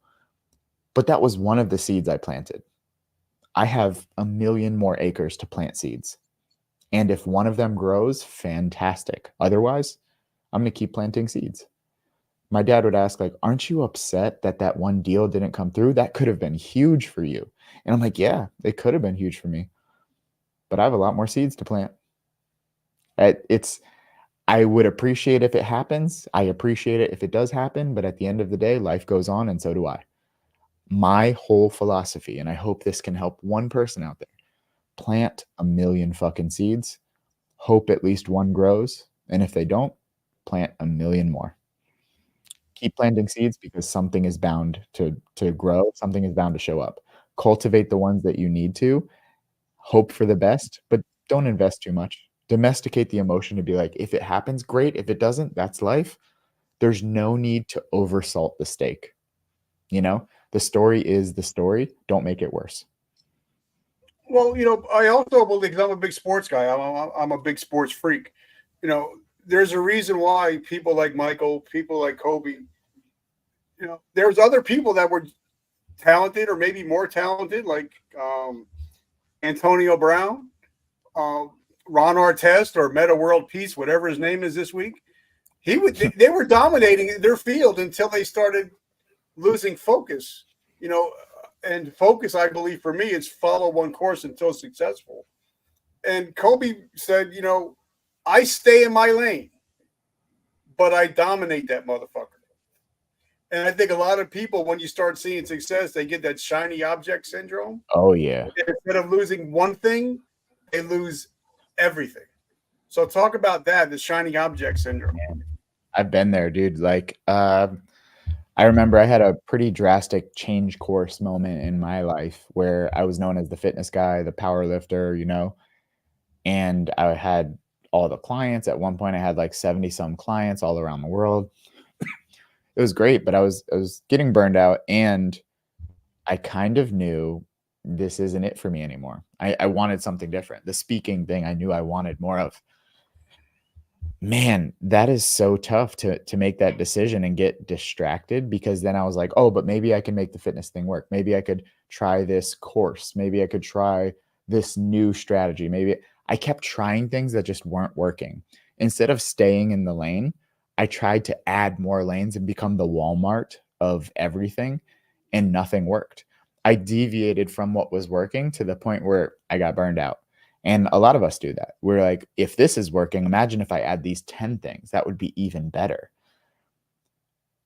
But that was one of the seeds I planted. I have 1 million more acres to plant seeds. And if one of them grows, fantastic. Otherwise, I'm going to keep planting seeds. My dad would ask, like, aren't you upset that one deal didn't come through? That could have been huge for you. And I'm like, yeah, it could have been huge for me. But I have a lot more seeds to plant. I would appreciate if it happens. I appreciate it if it does happen. But at the end of the day, life goes on, and so do I. My whole philosophy, and I hope this can help one person out there, plant 1 million fucking seeds, hope at least one grows, and if they don't, plant 1 million more. Keep planting seeds, because something is bound to grow, something is bound to show up. Cultivate the ones that you need to, hope for the best, but don't invest too much. Domesticate the emotion to be like, if it happens, great. If it doesn't, that's life. There's no need to oversalt the steak. The story is the story. Don't make it worse. Well, I also believe, 'cause I'm a big sports guy. I'm a big sports freak. There's a reason why people like Michael, people like Kobe. There's other people that were talented or maybe more talented, like Antonio Brown, uh, Ron Artest, or Meta World Peace, whatever his name is this week. They were dominating their field until they started losing focus. And focus, I believe, for me, is follow one course until successful. And Kobe said, I stay in my lane, but I dominate that motherfucker. And I think a lot of people, when you start seeing success, they get that shiny object syndrome. Oh yeah. And instead of losing one thing, they lose everything. So talk about that, the shiny object syndrome. Man, I've been there, dude. Like, I remember I had a pretty drastic change course moment in my life where I was known as the fitness guy, the power lifter, and I had all the clients. At one point, I had like 70 some clients all around the world. It was great, but I was getting burned out, and I kind of knew this isn't it for me anymore. I wanted something different. The speaking thing, I knew I wanted more of. Man, that is so tough to make that decision and get distracted, because then I was like, oh, but maybe I can make the fitness thing work. Maybe I could try this course. Maybe I could try this new strategy. Maybe I kept trying things that just weren't working. Instead of staying in the lane, I tried to add more lanes and become the Walmart of everything, and nothing worked. I deviated from what was working to the point where I got burned out. And a lot of us do that. We're like, if this is working, imagine if I add these 10 things, that would be even better.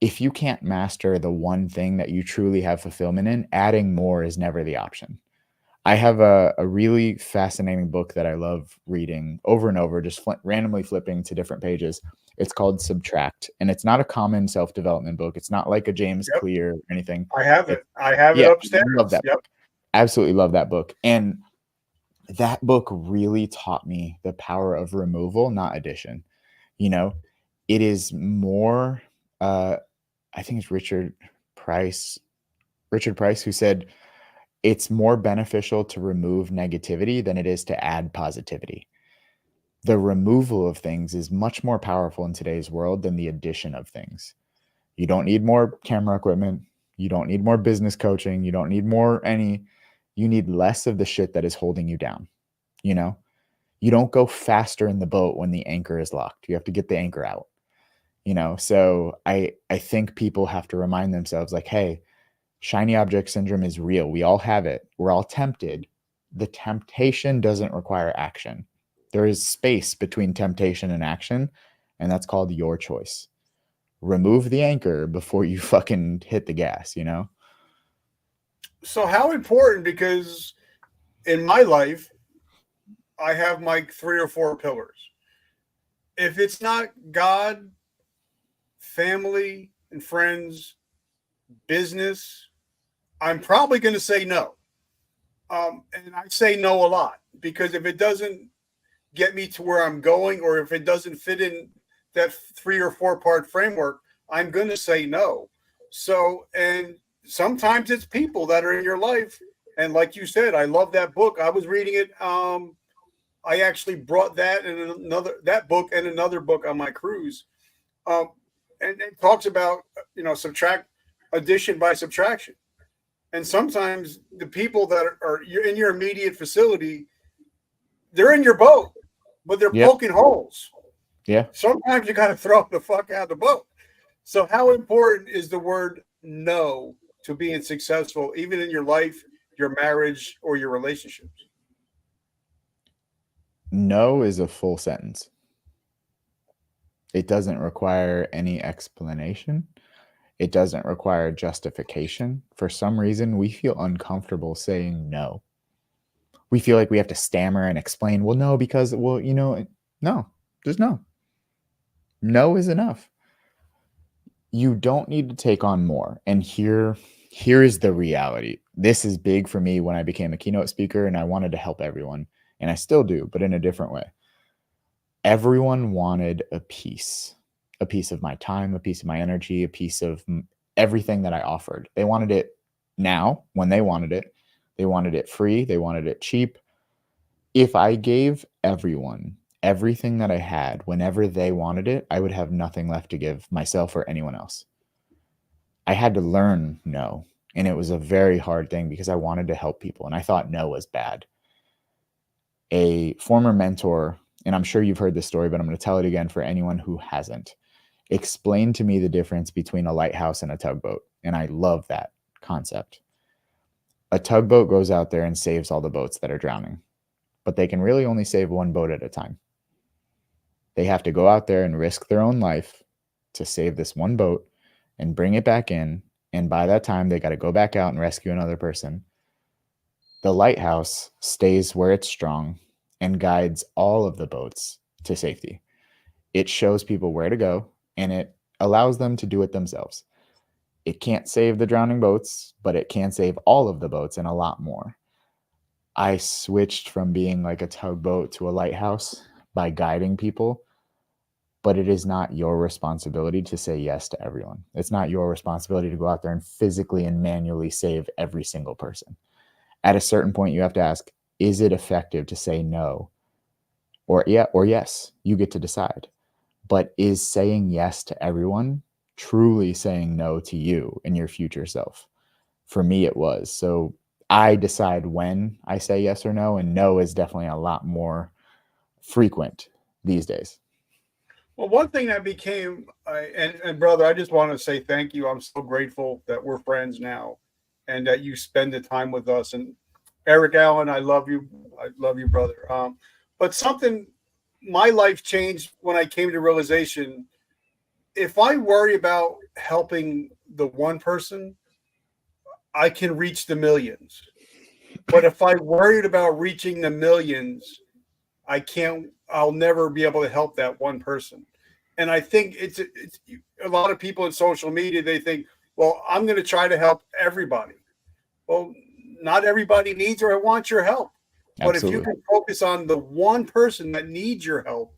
If you can't master the one thing that you truly have fulfillment in, adding more is never the option. I have a really fascinating book that I love reading over and over, just randomly flipping to different pages. It's called Subtract, and it's not a common self-development book. It's not like a James Clear or anything. I have it. I have it upstairs. I love that book. Absolutely love that book. And that book really taught me the power of removal, not addition. It is more, I think it's Richard Price who said, it's more beneficial to remove negativity than it is to add positivity. The removal of things is much more powerful in today's world than the addition of things. You don't need more camera equipment. You don't need more business coaching. You don't need you need less of the shit that is holding you down. You don't go faster in the boat when the anchor is locked. You have to get the anchor out. So I think people have to remind themselves, like, hey, shiny object syndrome is real. We all have it. We're all tempted. The temptation doesn't require action. There is space between temptation and action, and that's called your choice. Remove the anchor before you fucking hit the gas, So how important, because in my life, I have my 3 or 4 pillars. If it's not God, family and friends, business, I'm probably going to say no. And I say no a lot, because if it doesn't get me to where I'm going, or if it doesn't fit in that 3 or 4 part framework, I'm going to say no. So, and sometimes it's people that are in your life. And like you said, I love that book. I was reading it. I actually brought that book and another book on my cruise. And it talks about, subtract, addition by subtraction. And sometimes the people that are in your immediate facility, they're in your boat, but they're poking holes. Yeah. Sometimes you got to throw the fuck out of the boat. So how important is the word no to being successful, even in your life, your marriage, or your relationships? No is a full sentence. It doesn't require any explanation. It doesn't require justification. For some reason, we feel uncomfortable saying no. We feel like we have to stammer and explain, well, no, because, no, just no. No is enough. You don't need to take on more. And here is the reality. This is big for me when I became a keynote speaker, and I wanted to help everyone. And I still do, but in a different way. Everyone wanted a piece of my time, a piece of my energy, a piece of everything that I offered. They wanted it now when they wanted it. They wanted it free. They wanted it cheap. If I gave everyone everything that I had whenever they wanted it, I would have nothing left to give myself or anyone else. I had to learn no. And it was a very hard thing because I wanted to help people and I thought no was bad. A former mentor, and I'm sure you've heard this story, but I'm going to tell it again for anyone who hasn't, explained to me the difference between a lighthouse and a tugboat. And I love that concept. A tugboat goes out there and saves all the boats that are drowning, but they can really only save one boat at a time. They have to go out there and risk their own life to save this one boat and bring it back in. And by that time, they got to go back out and rescue another person. The lighthouse stays where it's strong and guides all of the boats to safety. It shows people where to go and it allows them to do it themselves. It can't save the drowning boats, but it can save all of the boats and a lot more. I switched from being like a tugboat to a lighthouse by guiding people, but it is not your responsibility to say yes to everyone. It's not your responsibility to go out there and physically and manually save every single person. At a certain point, you have to ask, is it effective to say no? Or yeah, or yes, you get to decide. But is saying yes to everyone truly saying no to you and your future self? For me, it was. So I decide when I say yes or no, and no is definitely a lot more frequent these days. Well, one thing that became, and brother, I just want to say thank you. I'm so grateful that we're friends now and that you spend the time with us. And Eric Allen, I love you. I love you, brother. But something, my life changed when I came to realization, if I worry about helping the one person, I can reach the millions. But if I worried about reaching the millions, I'll never be able to help that one person. And I think it's a lot of people in social media, they think, well, I'm going to try to help everybody. Well, not everybody needs or wants your help. But Absolutely. if you can focus on the one person that needs your help,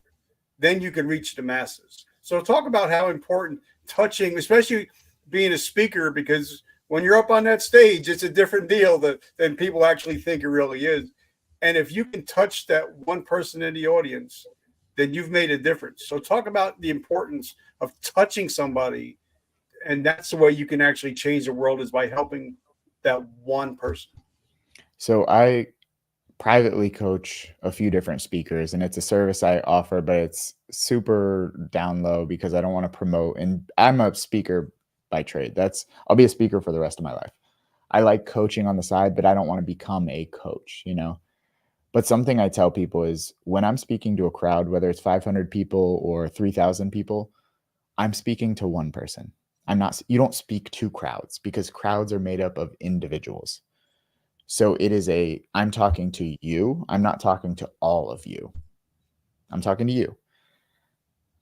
then you can reach the masses. So talk about how important touching, especially being a speaker, because when you're up on that stage, it's a different deal than people actually think it really is. And if you can touch that one person in the audience, then you've made a difference. So talk about the importance of touching somebody. And that's the way you can actually change the world, is by helping that one person. So I privately coach a few different speakers, and it's a service I offer, but it's super down low because I don't want to promote. And I'm a speaker by trade. I'll be a speaker for the rest of my life. I like coaching on the side, but I don't want to become a coach, But something I tell people is when I'm speaking to a crowd, whether it's 500 people or 3,000 people, I'm speaking to one person. You don't speak to crowds because crowds are made up of individuals. So I'm talking to you. I'm not talking to all of you. I'm talking to you.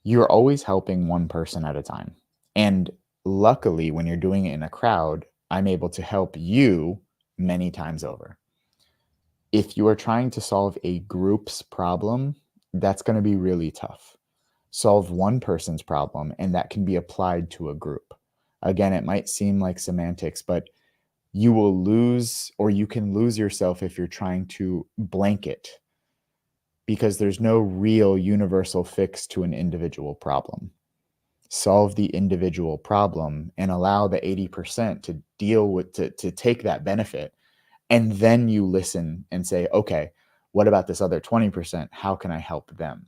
You're always helping one person at a time. And luckily, when you're doing it in a crowd, I'm able to help you many times over. If you are trying to solve a group's problem, that's going to be really tough. Solve one person's problem, and that can be applied to a group. Again, it might seem like semantics, but you will lose, or you can lose yourself if you're trying to blanket, because there's no real universal fix to an individual problem. Solve the individual problem and allow the 80% to deal with, to take that benefit. And then you listen and say, okay, what about this other 20%? How can I help them?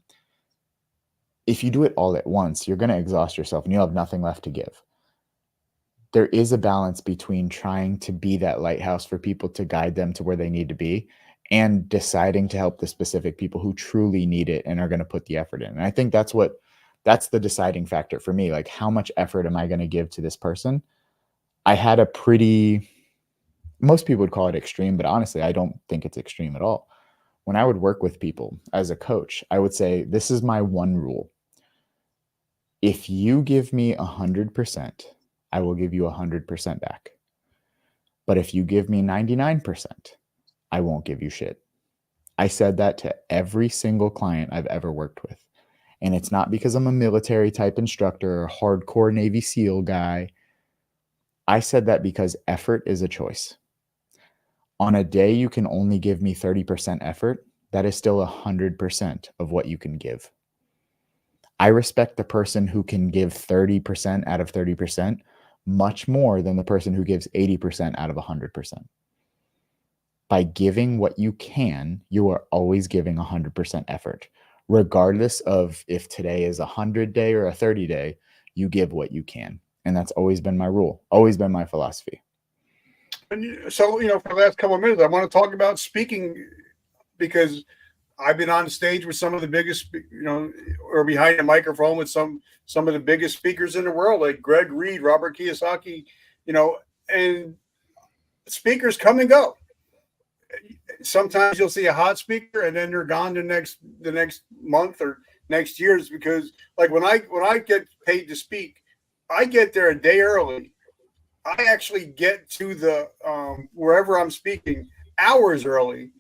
If you do it all at once, you're going to exhaust yourself and you'll have nothing left to give. There is a balance between trying to be that lighthouse for people to guide them to where they need to be and deciding to help the specific people who truly need it and are going to put the effort in. And I think that's the deciding factor for me. Like, how much effort am I going to give to this person? I had most people would call it extreme, but honestly, I don't think it's extreme at all. When I would work with people as a coach, I would say, this is my one rule. If you give me 100%, I will give you 100% back. But if you give me 99%, I won't give you shit. I said that to every single client I've ever worked with. And it's not because I'm a military type instructor or hardcore Navy SEAL guy. I said that because effort is a choice. On a day you can only give me 30% effort, that is still 100% of what you can give. I respect the person who can give 30% out of 30% much more than the person who gives 80% out of 100%. By giving what you can, you are always giving 100% effort. Regardless of if today is a 100-day or a 30-day, you give what you can. And that's always been my rule, always been my philosophy. And so, for the last couple of minutes, I want to talk about speaking, because I've been on stage with some of the biggest, or behind a microphone with some of the biggest speakers in the world, like Greg Reed, Robert Kiyosaki, and speakers come and go. Sometimes you'll see a hot speaker and then they're gone the next month or next year. Is because, like, when I get paid to speak, I get there a day early. I actually get to the wherever I'm speaking hours early.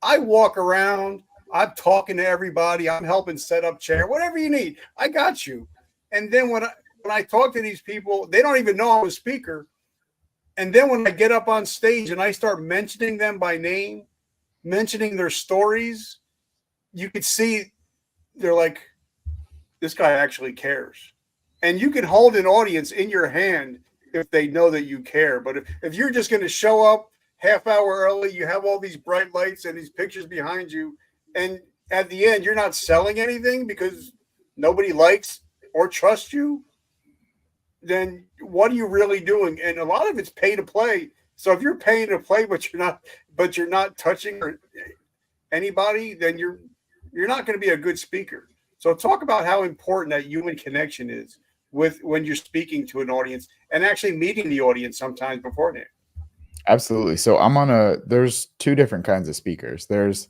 I walk around. I'm talking to everybody. I'm helping set up chair, whatever you need. I got you. And then when I talk to these people, they don't even know I'm a speaker. And then when I get up on stage and I start mentioning them by name, mentioning their stories, you could see they're like, this guy actually cares. And you can hold an audience in your hand if they know that you care. But if you're just going to show up half hour early, you have all these bright lights and these pictures behind you, and at the end, you're not selling anything because nobody likes or trusts you, then what are you really doing? And a lot of it's pay to play. So if you're paying to play, but you're not touching anybody, then you're not going to be a good speaker. So talk about how important that human connection is when you're speaking to an audience and actually meeting the audience sometimes beforehand. Absolutely. So there's two different kinds of speakers. There's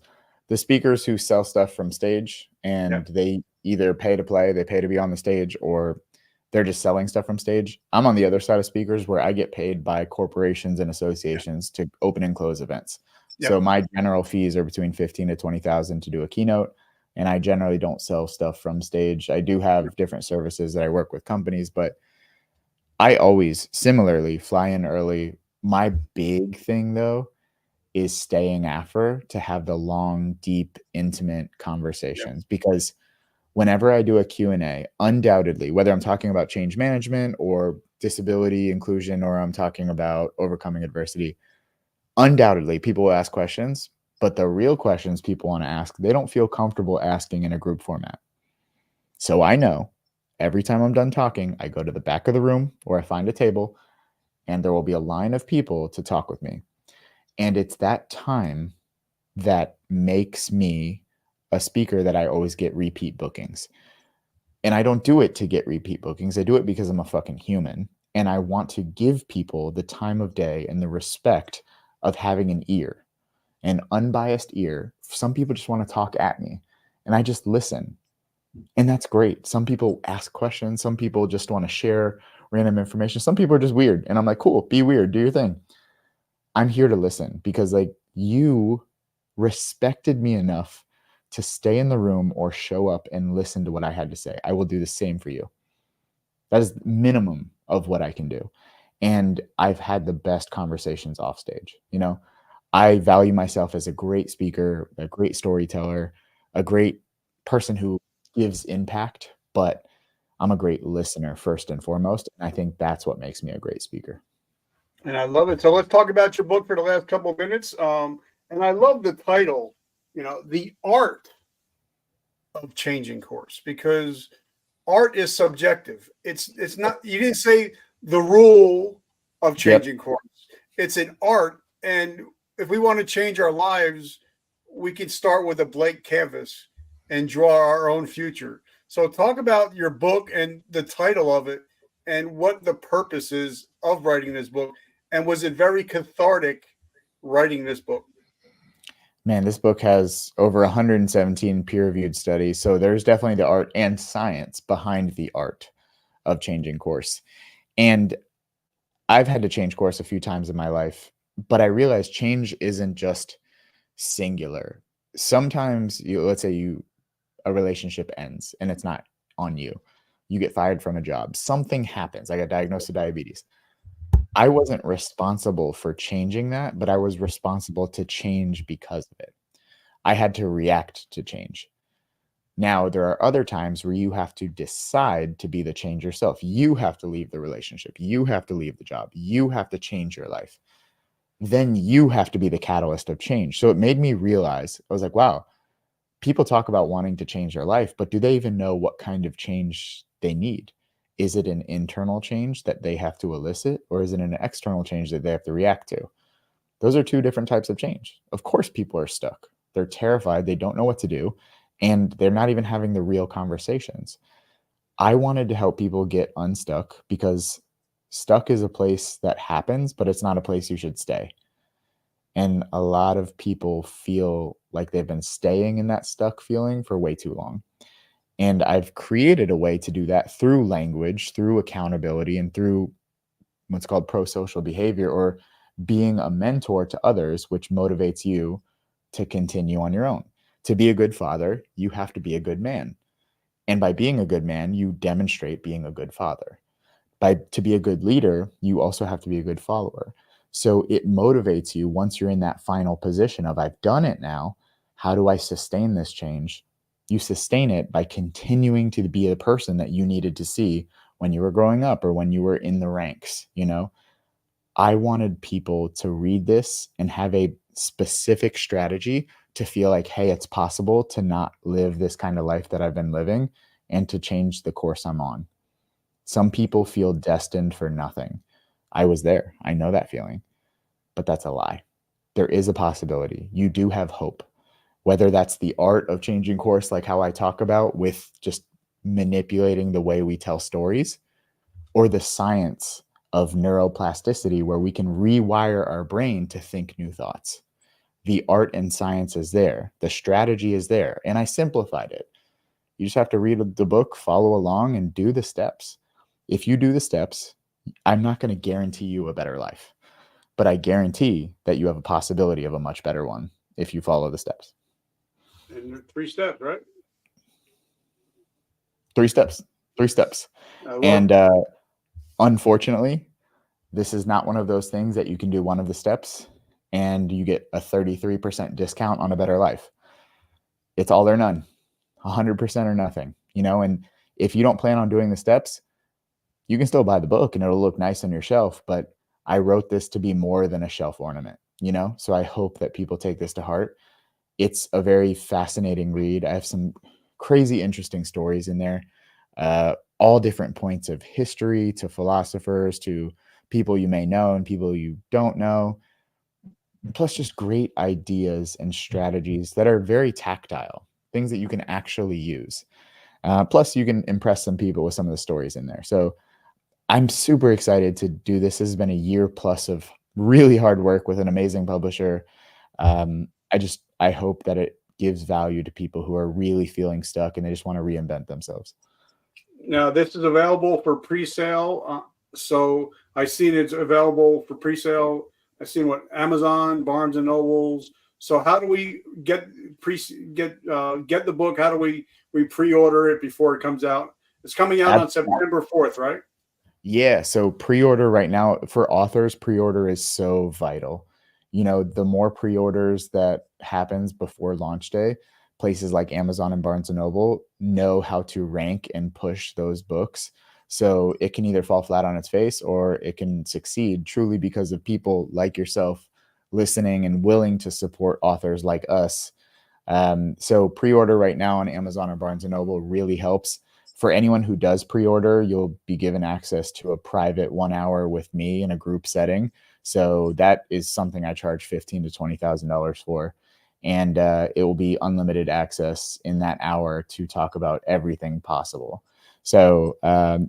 the speakers who sell stuff from stage, and they either pay to play, they pay to be on the stage, or they're just selling stuff from stage. I'm on the other side of speakers where I get paid by corporations and associations to open and close events. So my general fees are between 15 to 20,000 to do a keynote. And I generally don't sell stuff from stage. I do have different services that I work with companies, but I always similarly fly in early. My big thing though is staying after to have the long, deep, intimate conversations, because whenever I do a Q&A, undoubtedly, whether I'm talking about change management or disability inclusion, or I'm talking about overcoming adversity, undoubtedly people will ask questions, but the real questions people want to ask, they don't feel comfortable asking in a group format. So I know every time I'm done talking, I go to the back of the room or I find a table, and there will be a line of people to talk with me. And it's that time that makes me a speaker that I always get repeat bookings. And I don't do it to get repeat bookings. I do it because I'm a fucking human. And I want to give people the time of day and the respect of having an ear, an unbiased ear. Some people just want to talk at me and I just listen. And that's great. Some people ask questions. Some people just want to share random information. Some people are just weird. And I'm like, cool, be weird, do your thing. I'm here to listen because, like, you respected me enough to stay in the room or show up and listen to what I had to say. I will do the same for you. That is the minimum of what I can do. And I've had the best conversations off stage. I value myself as a great speaker, a great storyteller, a great person who gives impact, but I'm a great listener first and foremost. And I think that's what makes me a great speaker. And I love it. So let's talk about your book for the last couple of minutes. And I love the title, The Art of Changing Course, because art is subjective. It's not, you didn't say the rule of changing course. It's an art. And if we want to change our lives, we can start with a blank canvas and draw our own future. So talk about your book and the title of it and what the purpose is of writing this book. And was it very cathartic writing this book? Man, this book has over 117 peer-reviewed studies. So there's definitely the art and science behind the art of changing course. And I've had to change course a few times in my life, but I realized change isn't just singular. Sometimes let's say a relationship ends and it's not on you. You get fired from a job. Something happens. I got diagnosed with diabetes. I wasn't responsible for changing that, but I was responsible to change because of it. I had to react to change. Now, there are other times where you have to decide to be the change yourself. You have to leave the relationship. You have to leave the job. You have to change your life. Then you have to be the catalyst of change. So it made me realize, I was like, wow, people talk about wanting to change their life, but do they even know what kind of change they need? Is it an internal change that they have to elicit, or is it an external change that they have to react to? Those are two different types of change. Of course, people are stuck. They're terrified. They don't know what to do. And they're not even having the real conversations. I wanted to help people get unstuck because stuck is a place that happens, but it's not a place you should stay. And a lot of people feel like they've been staying in that stuck feeling for way too long. And I've created a way to do that through language, through accountability, and through what's called pro-social behavior, or being a mentor to others, which motivates you to continue on your own. To be a good father, you have to be a good man. And by being a good man, you demonstrate being a good father. To be a good leader, you also have to be a good follower. So it motivates you once you're in that final position of, I've done it now. How do I sustain this change? You sustain it by continuing to be the person that you needed to see when you were growing up or when you were in the ranks. I wanted people to read this and have a specific strategy to feel like, hey, it's possible to not live this kind of life that I've been living and to change the course I'm on. Some people feel destined for nothing. I was there. I know that feeling, but that's a lie. There is a possibility. You do have hope, whether that's the art of changing course, like how I talk about with just manipulating the way we tell stories, or the science of neuroplasticity, where we can rewire our brain to think new thoughts. The art and science is there. The strategy is there. And I simplified it. You just have to read the book, follow along, and do the steps. If you do the steps, I'm not going to guarantee you a better life, but I guarantee that you have a possibility of a much better one if you follow the steps. And 3 steps, right? 3 steps. 3 steps. And unfortunately, this is not one of those things that you can do one of the steps and you get a 33% discount on a better life. It's all or none, 100% or nothing, and if you don't plan on doing the steps, you can still buy the book and it'll look nice on your shelf, but I wrote this to be more than a shelf ornament, so I hope that people take this to heart. It's a very fascinating read. I have some crazy, interesting stories in there, all different points of history, to philosophers, to people you may know and people you don't know, plus just great ideas and strategies that are very tactile, things that you can actually use. Plus, you can impress some people with some of the stories in there. So I'm super excited to do this. This has been a year plus of really hard work with an amazing publisher. I hope that it gives value to people who are really feeling stuck and they just want to reinvent themselves. Now, this is available for pre-sale. So I've seen it's available for pre-sale. I've seen Amazon, Barnes and Nobles. So how do we get the book? How do we pre-order it before it comes out? It's coming out on September 4th, right? Yeah. So pre-order right now for authors, pre-order is so vital. The more pre-orders that happens before launch day, places like Amazon and Barnes and Noble know how to rank and push those books. So it can either fall flat on its face or it can succeed truly because of people like yourself listening and willing to support authors like us. So pre-order right now on Amazon or Barnes and Noble really helps. For anyone who does pre-order, you'll be given access to a private 1 hour with me in a group setting. So that is something I charge $15,000 to $20,000 for. And it will be unlimited access in that hour to talk about everything possible. So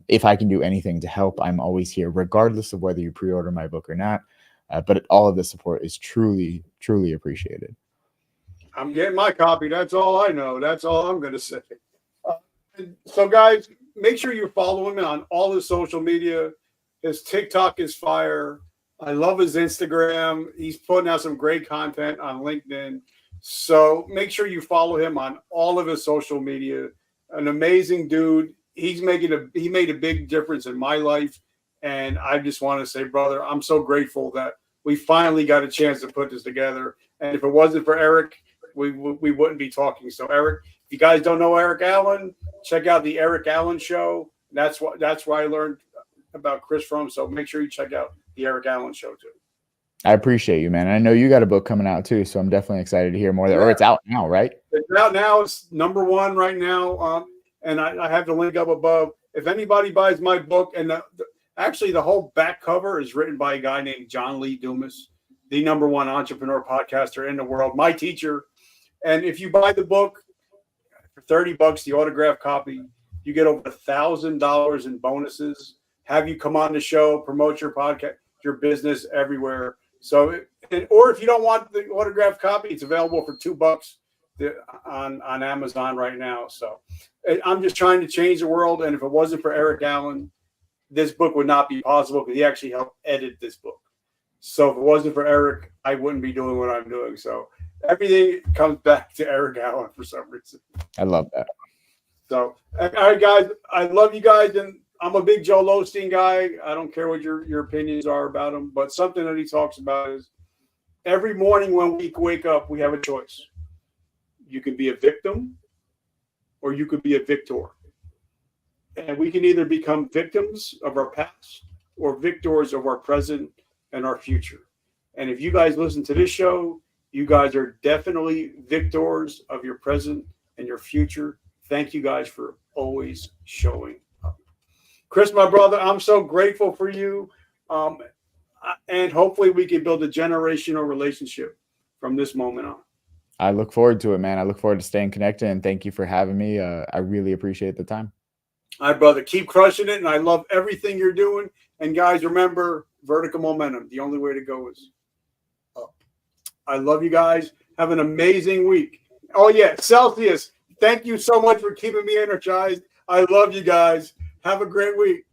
if I can do anything to help, I'm always here, regardless of whether you pre-order my book or not. But all of the support is truly, truly appreciated. I'm getting my copy. That's all I know. That's all I'm going to say. So, guys, make sure you follow him on all his social media. His TikTok is fire. I love his Instagram. He's putting out some great content on LinkedIn. So make sure you follow him on all of his social media. An amazing dude. He made a big difference in my life, And I just want to say, brother, I'm so grateful that we finally got a chance to put this together. And if it wasn't for Eric, we wouldn't be talking. So Eric, if you guys don't know Eric Allen, check out the Eric Allen Show. That's where I learned about Chris from. So make sure you check out the Eric Allen Show too. I appreciate you, man. I know you got a book coming out too, so I'm definitely excited to hear more. Or it's out now, right? It's out now. It's #1 right now. And I have the link up above. If anybody buys my book, and actually the whole back cover is written by a guy named John Lee Dumas, the #1 entrepreneur podcaster in the world, my teacher. And if you buy the book for $30, the autographed copy, you get over $1,000 in bonuses. Have you come on the show, promote your podcast, your business everywhere. So, or if you don't want the autographed copy, it's available for $2 on Amazon right now. So I'm just trying to change the world. And if it wasn't for Eric Allen, this book would not be possible because he actually helped edit this book. So if it wasn't for Eric, I wouldn't be doing what I'm doing. So everything comes back to Eric Allen for some reason. I love that. So, all right, guys, I love you guys. And I'm a big Joel Osteen guy. I don't care what your opinions are about him, but something that he talks about is every morning when we wake up, we have a choice. You can be a victim or you could be a victor. And we can either become victims of our past or victors of our present and our future. And if you guys listen to this show, you guys are definitely victors of your present and your future. Thank you guys for always showing up. Chris, my brother, I'm so grateful for you. And hopefully we can build a generational relationship from this moment on. I look forward to it, man. I look forward to staying connected, and thank you for having me. I really appreciate the time. All right, brother, keep crushing it. And I love everything you're doing. And guys, remember, vertical momentum. The only way to go is up. I love you guys. Have an amazing week. Oh, yeah, Celsius. Thank you so much for keeping me energized. I love you guys. Have a great week.